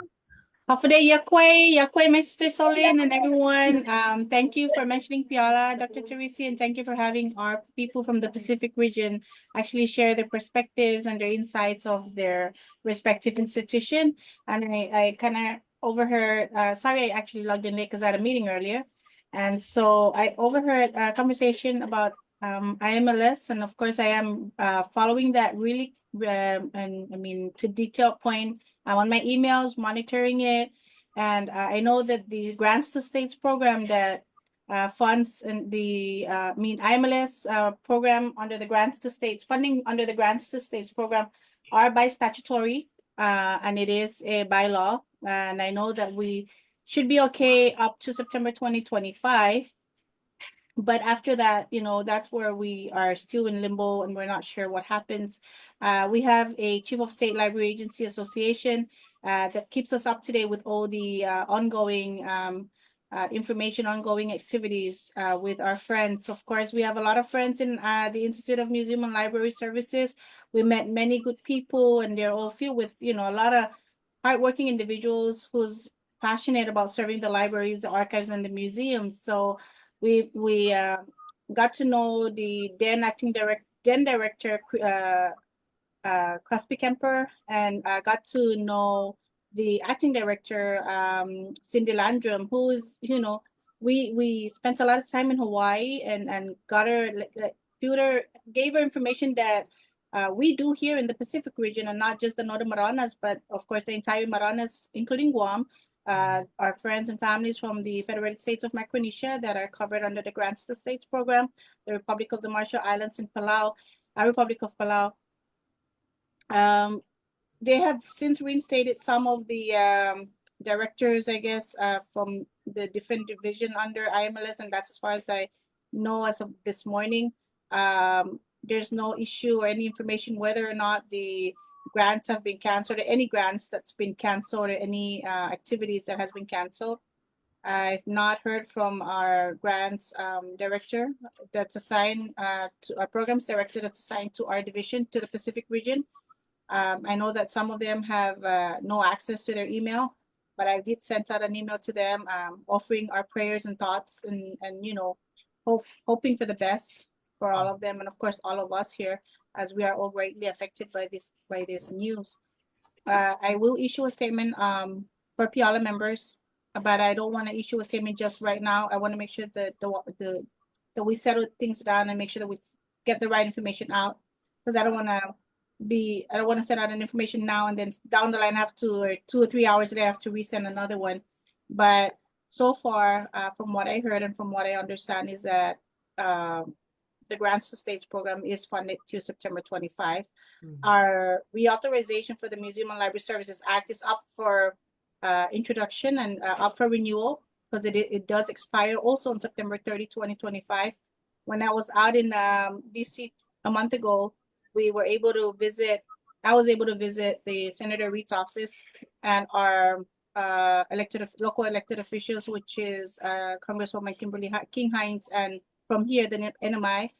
Speaker 3: Hafaday Yakwe, my sister Solin, and everyone. Thank you for mentioning Piala, Dr. Teresi, and thank you for having our people from the Pacific region actually share their perspectives and their insights of their respective institution. And I kind of overheard, sorry, I actually logged in late because I had a meeting earlier. And so I overheard a conversation about IMLS, and of course, I am following that really, and I mean, to detail point. I'm on my emails, monitoring it, and I know that the grants to states program that funds and the IMLS program under the grants to states funding under the grants to states program are by statutory, and it is by law, and I know that we should be okay up to September 2025. But after that, that's where we are still in limbo and we're not sure what happens. We have a chief of state library agency association that keeps us up to date with all the ongoing information, ongoing activities with our friends. Of course, we have a lot of friends in the Institute of Museum and Library Services. We met many good people, and they're all filled with a lot of hardworking individuals who's passionate about serving the libraries, the archives, and the museums. So we got to know the then director Crosby Kemper, and got to know the acting director Cindy Landrum, who is we spent a lot of time in Hawaii and got her filled her gave her information that we do here in the Pacific region, and not just the Northern Marianas, but of course the entire Marianas, including Guam. Our friends and families from the Federated States of Micronesia that are covered under the Grants to States program, the Republic of the Marshall Islands in Palau, our Republic of Palau. They have since reinstated some of the directors, I guess, from the different division under IMLS, and that's as far as I know as of this morning. There's no issue or any information whether or not the grants have been canceled, or any grants that's been canceled, or any activities that has been canceled. I've not heard from our grants director that's assigned to our programs director that's assigned to our division, to the Pacific region. I know that some of them have no access to their email, but I did send out an email to them offering our prayers and thoughts, and hoping for the best for all of them, and of course all of us here, as we are all greatly affected by this news. I will issue a statement for Piala members, but I don't want to issue a statement just right now. I want to make sure that that we settle things down and make sure that we get the right information out, because I don't want to I don't want to send out an information now and then down the line I have to, or 2 or 3 hours later I have to resend another one. But so far, from what I heard and from what I understand is that the Grants to States program is funded till September 25. Our reauthorization for the Museum and Library Services Act is up for introduction and up for renewal because it does expire also on September 30, 2025. When I was out in DC a month ago, we were able to visit, I was able to visit the Senator Reed's office and our local elected officials, which is Congresswoman Kimberly King Hines, and from here, the NMI,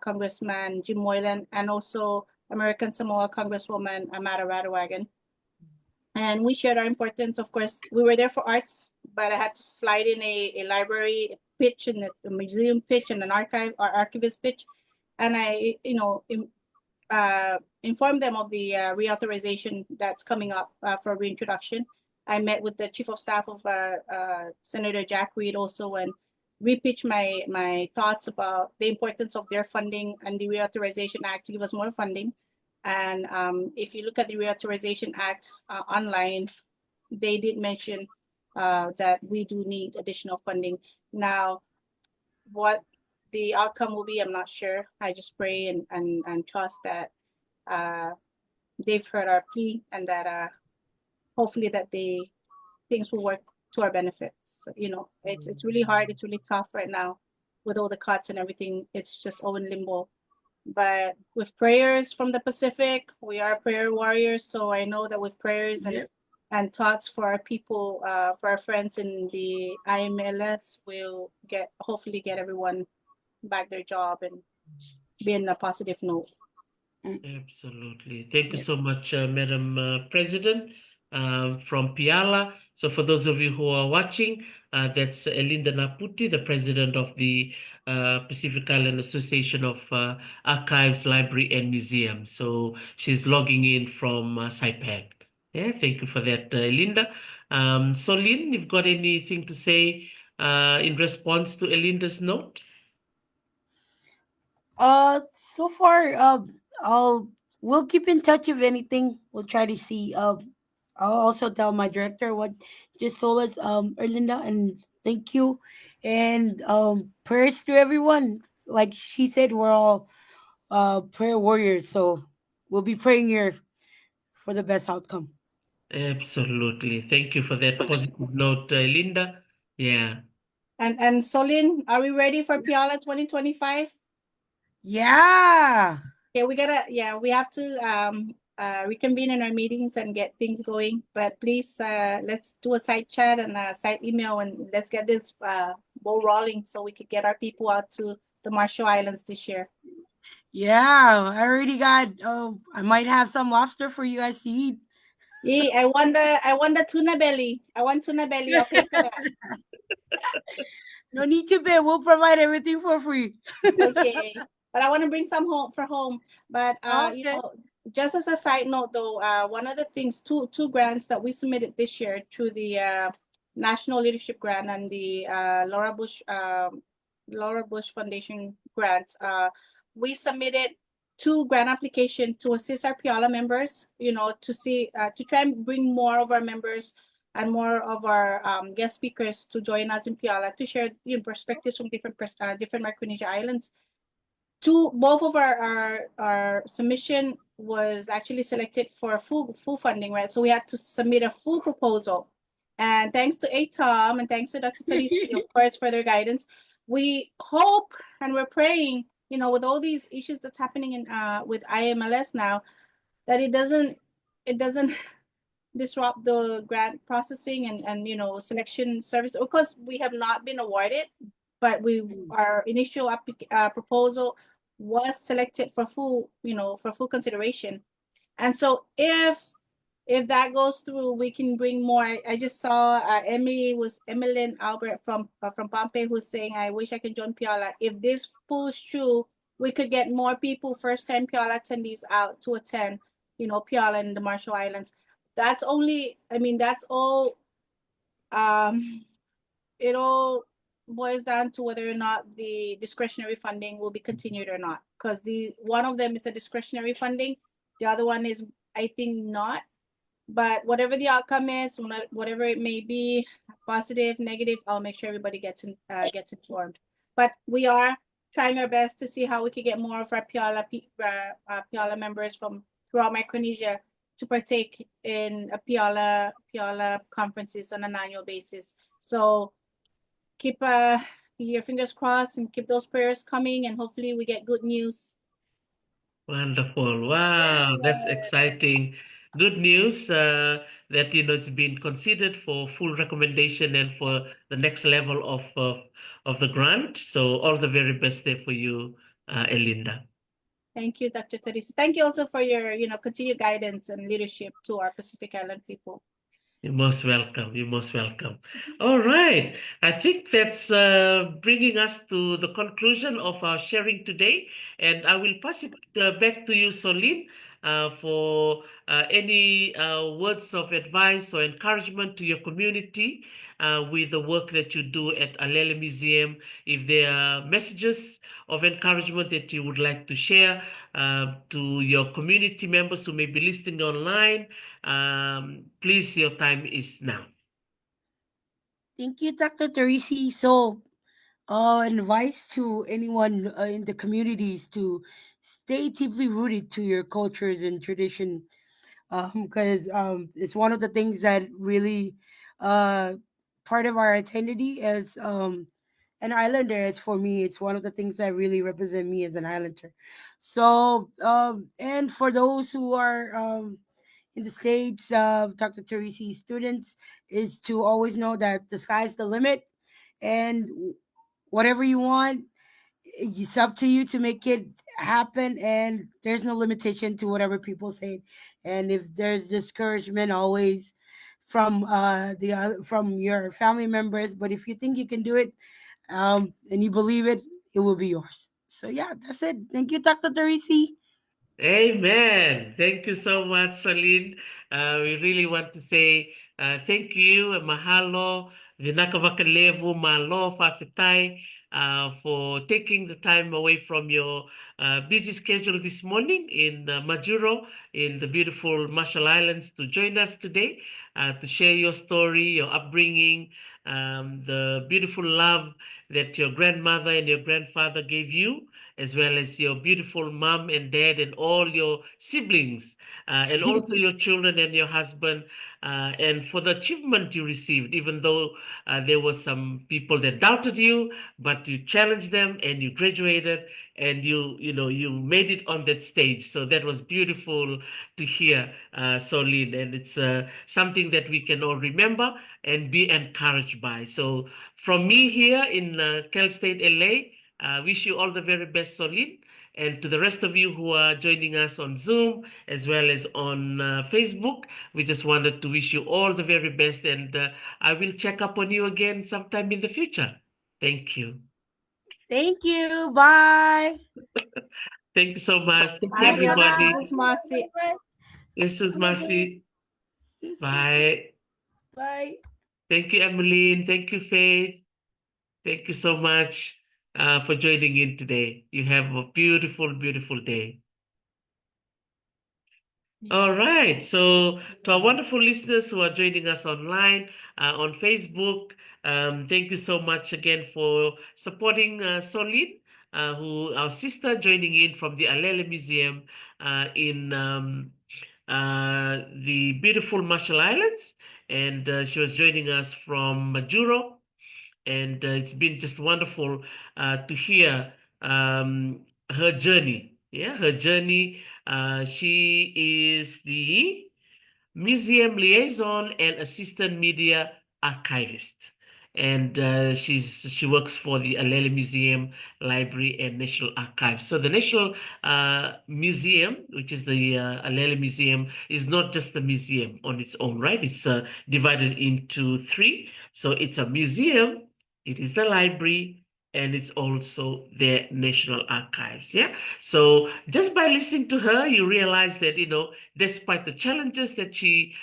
Speaker 3: Congressman Jim Moylan, and also American Samoa Congresswoman Amara Radawagan. And we shared our importance. Of course, we were there for arts, but I had to slide in a library pitch and a museum pitch and an archivist pitch. And I, informed them of the reauthorization that's coming up for reintroduction. I met with the chief of staff of Senator Jack Reed also and repitched my thoughts about the importance of their funding and the Reauthorization Act to give us more funding. And if you look at the Reauthorization Act online, they did mention that we do need additional funding. Now, what the outcome will be, I'm not sure. I just pray and trust that they've heard our plea and that hopefully that things will work to our benefits. It's really hard. It's really tough right now with all the cuts and everything. It's just all in limbo. But with prayers from the Pacific, we are prayer warriors. So I know that with prayers and thoughts for our people, for our friends in the IMLS, we'll hopefully get everyone back their job and be in a positive note.
Speaker 1: Absolutely. Thank you so much, Madam President, from Piala. So for those of you who are watching, that's Elinda Naputi, the president of the Pacific Island Association of Archives, Library, and Museums. So she's logging in from Saipan. Yeah, thank you for that, Elinda. Solynn, you've got anything to say in response to Elinda's note?
Speaker 2: So far, we'll keep in touch if anything. We'll try to see. I'll also tell my director what just told us, Erlinda, and thank you. And prayers to everyone. Like she said, we're all prayer warriors, so we'll be praying here for the best outcome.
Speaker 1: Absolutely. Thank you for that positive note, Linda. Yeah.
Speaker 3: And Solynn, are we ready for Piala 2025?
Speaker 2: Yeah.
Speaker 3: Yeah, we have to reconvene in our meetings and get things going. But please, let's do a side chat and a side email and let's get this ball rolling so we could get our people out to the Marshall Islands this year.
Speaker 2: Yeah, I already got. I might have some lobster for you guys to eat.
Speaker 3: Yeah, I want the tuna belly. I want tuna belly. I'll pay for that.
Speaker 2: No need to pay. We'll provide everything for free.
Speaker 3: Okay, but I want to bring some home for home. But
Speaker 2: Okay.
Speaker 3: just as a side note, though, one of the things, two grants that we submitted this year through the National Leadership Grant and the Laura Bush Foundation grant, we submitted 2 grant applications to assist our Piala members. To try and bring more of our members and more of our guest speakers to join us in Piala to share perspectives from different Micronesia islands. Both of our submission was actually selected for full funding, right? So we had to submit a full proposal. And thanks to ATOM and thanks to Dr. Talisi, of course, for their guidance, we hope and we're praying, with all these issues that's happening in with IMLS now, that it doesn't disrupt the grant processing and selection service, because we have not been awarded, but our initial proposal was selected for full consideration. And so if that goes through, we can bring more. I just saw Emmeline Albert from Pompey who's saying, I wish I could join Piala. If this pulls through, we could get more people, first-time Piala attendees out to attend, Piala in the Marshall Islands. That's all, it all boils down to whether or not the discretionary funding will be continued or not. Because one of them is a discretionary funding, The other one is, I think, not. But whatever the outcome is, whatever it may be, positive, negative, I'll make sure everybody gets informed. But we are trying our best to see how we can get more of our Piola members from throughout Micronesia to partake in a Piola conferences on an annual basis. So keep your fingers crossed and keep those prayers coming, and hopefully we get good news.
Speaker 1: Wonderful. Wow, that's exciting. Good news that it's been considered for full recommendation and for the next level of the grant. So all the very best there for you, Elinda.
Speaker 3: Thank you, Dr. Teresa. Thank you also for your, continued guidance and leadership to our Pacific Island people.
Speaker 1: You're most welcome. You're most welcome. All right. I think that's bringing us to the conclusion of our sharing today. And I will pass it back to you, Solynn, for any words of advice or encouragement to your community with the work that you do at Alele Museum. If there are messages of encouragement that you would like to share to your community members who may be listening online, please, your time is now.
Speaker 2: Thank you, Dr. Teresi. So, advice to anyone in the communities to stay deeply rooted to your cultures and tradition, because it's one of the things that really uh, part of our identity as an islander. As for me, it's one of the things that really represent me as an islander. So, and for those who are in the States, Dr. Teresi's students, is to always know that the sky's the limit, and whatever you want, it's up to you to make it happen, and there's no limitation to whatever people say. And if there's discouragement, always from from your family members, but if you think you can do it, and you believe it, it will be yours. So yeah, that's it. Thank you, Dr. Teresi.
Speaker 1: Amen. Thank you so much, Solynn. We really want to say thank you, mahalo, vinakavakalevu, malo, fafitai, for taking the time away from your busy schedule this morning in Majuro, in the beautiful Marshall Islands, to join us today, to share your story, your upbringing, the beautiful love that your grandmother and your grandfather gave you, as well as your beautiful mom and dad and all your siblings, and also your children and your husband, and for the achievement you received, even though there were some people that doubted you, but you challenged them and you graduated and you made it on that stage. So that was beautiful to hear, Solynn, and it's something that we can all remember and be encouraged by. So from me here in Calstate, LA, wish you all the very best, Solynn. And to the rest of you who are joining us on Zoom as well as on Facebook, we just wanted to wish you all the very best. And I will check up on you again sometime in the future. Thank you.
Speaker 2: Thank you. Bye.
Speaker 1: Thank you so much. Thank you,
Speaker 3: Adios,
Speaker 1: everybody.
Speaker 3: Jesus Masi.
Speaker 1: Jesus Mercy. Bye.
Speaker 2: Bye.
Speaker 1: Thank you, Emmeline. Thank you, Faith. Thank you so much for joining in today. You have a beautiful, beautiful day. All right. So, to our wonderful listeners who are joining us online on Facebook, thank you so much again for supporting Solid, who our sister joining in from the Alele Museum in the beautiful Marshall Islands, and she was joining us from Majuro, and it's been just wonderful to hear her journey. Yeah, her journey. She is the museum liaison and assistant media archivist. And she works for the Alele Museum, Library, and National Archives. So the National Museum, which is the Alele Museum, is not just a museum on its own, right? It's divided into three. So it's a museum, it is a library, and it's also their National Archives. Yeah. So just by listening to her, you realize that, despite the challenges that she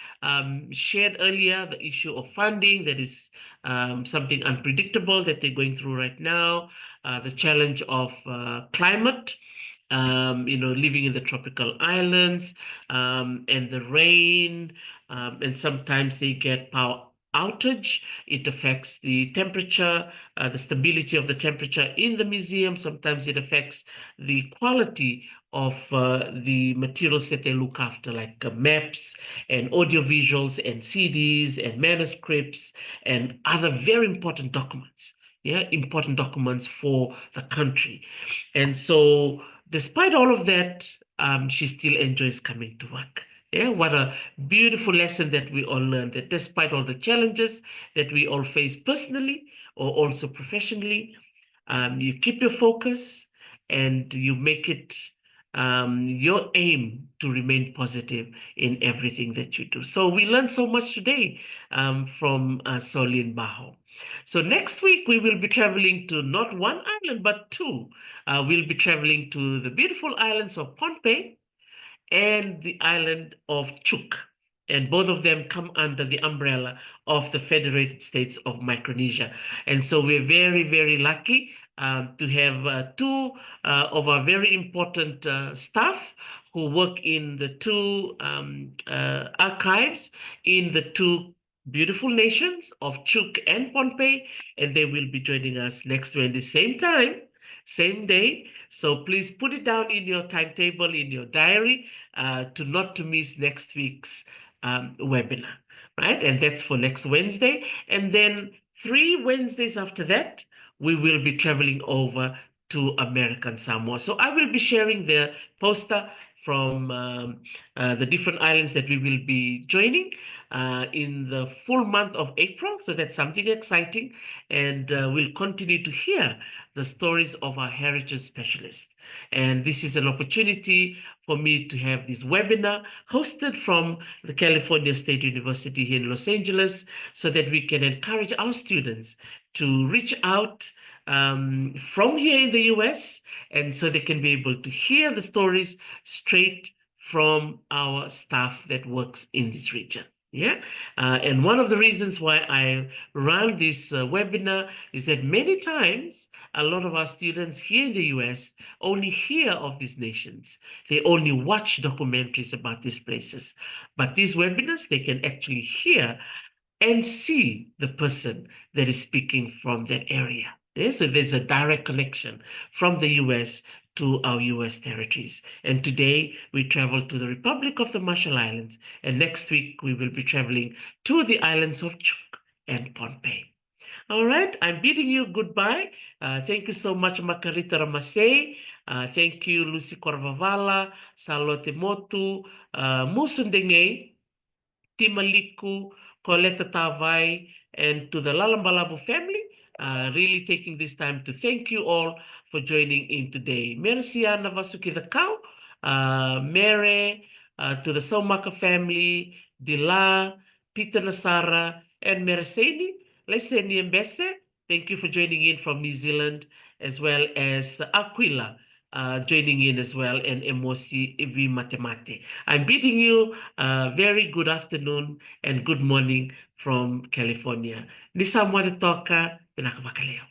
Speaker 1: shared earlier, the issue of funding, that is something unpredictable that they're going through right now, the challenge of climate, living in the tropical islands, and the rain, and sometimes they get power outage. It affects the temperature, the stability of the temperature in the museum. Sometimes it affects the quality of the materials that they look after, like maps and audiovisuals and CDs and manuscripts and other very important documents. Yeah, important documents for the country. And so, despite all of that, she still enjoys coming to work. Yeah, what a beautiful lesson that we all learned, that despite all the challenges that we all face personally or also professionally, you keep your focus and you make it your aim to remain positive in everything that you do. So we learned so much today from Solynn Bajo. So next week we will be traveling to not one island but two. We'll be traveling to the beautiful islands of Pohnpei and the island of Chuuk. And both of them come under the umbrella of the Federated States of Micronesia. And so we're very, very lucky to have two of our very important staff who work in the two archives in the two beautiful nations of Chuuk and Pohnpei. And they will be joining us next Wednesday, same time, same day. So please put it down in your timetable, in your diary, to not to miss next week's webinar, right? And that's for next Wednesday. And then 3 Wednesdays after that, we will be traveling over to American Samoa. So I will be sharing the poster from the different islands that we will be joining in the full month of April. So that's something exciting. And we'll continue to hear the stories of our heritage specialists. And this is an opportunity for me to have this webinar hosted from the California State University here in Los Angeles so that we can encourage our students to reach out from here in the US, and so they can be able to hear the stories straight from our staff that works in this region. Yeah, and one of the reasons why I run this webinar is that many times a lot of our students here in the US only hear of these nations. They only watch documentaries about these places. But these webinars, they can actually hear and see the person that is speaking from that area. Yeah? So there's a direct connection from the US to our US territories. And today we travel to the Republic of the Marshall Islands. And next week we will be traveling to the islands of Chuuk and Pohnpei. All right, I'm bidding you goodbye. Thank you so much, Makarita Ramasei. Thank you, Lucy Corvavala, Salote Motu, Musundenge, Timaliku, Coletta Tavai, and to the Lalambalabu family, really taking this time to thank you all for joining in today. Merci Ana Vasuki the cow, Mere, to the Somaka family, Dila, Peter Nasara, and Mereseni, Leseni Mbese. Thank you for joining in from New Zealand, as well as Aquila. Joining in as well, and Emosi Evi Matemate. I'm bidding you a very good afternoon and good morning from California. Ni sa mo toka, pinakabakaleo.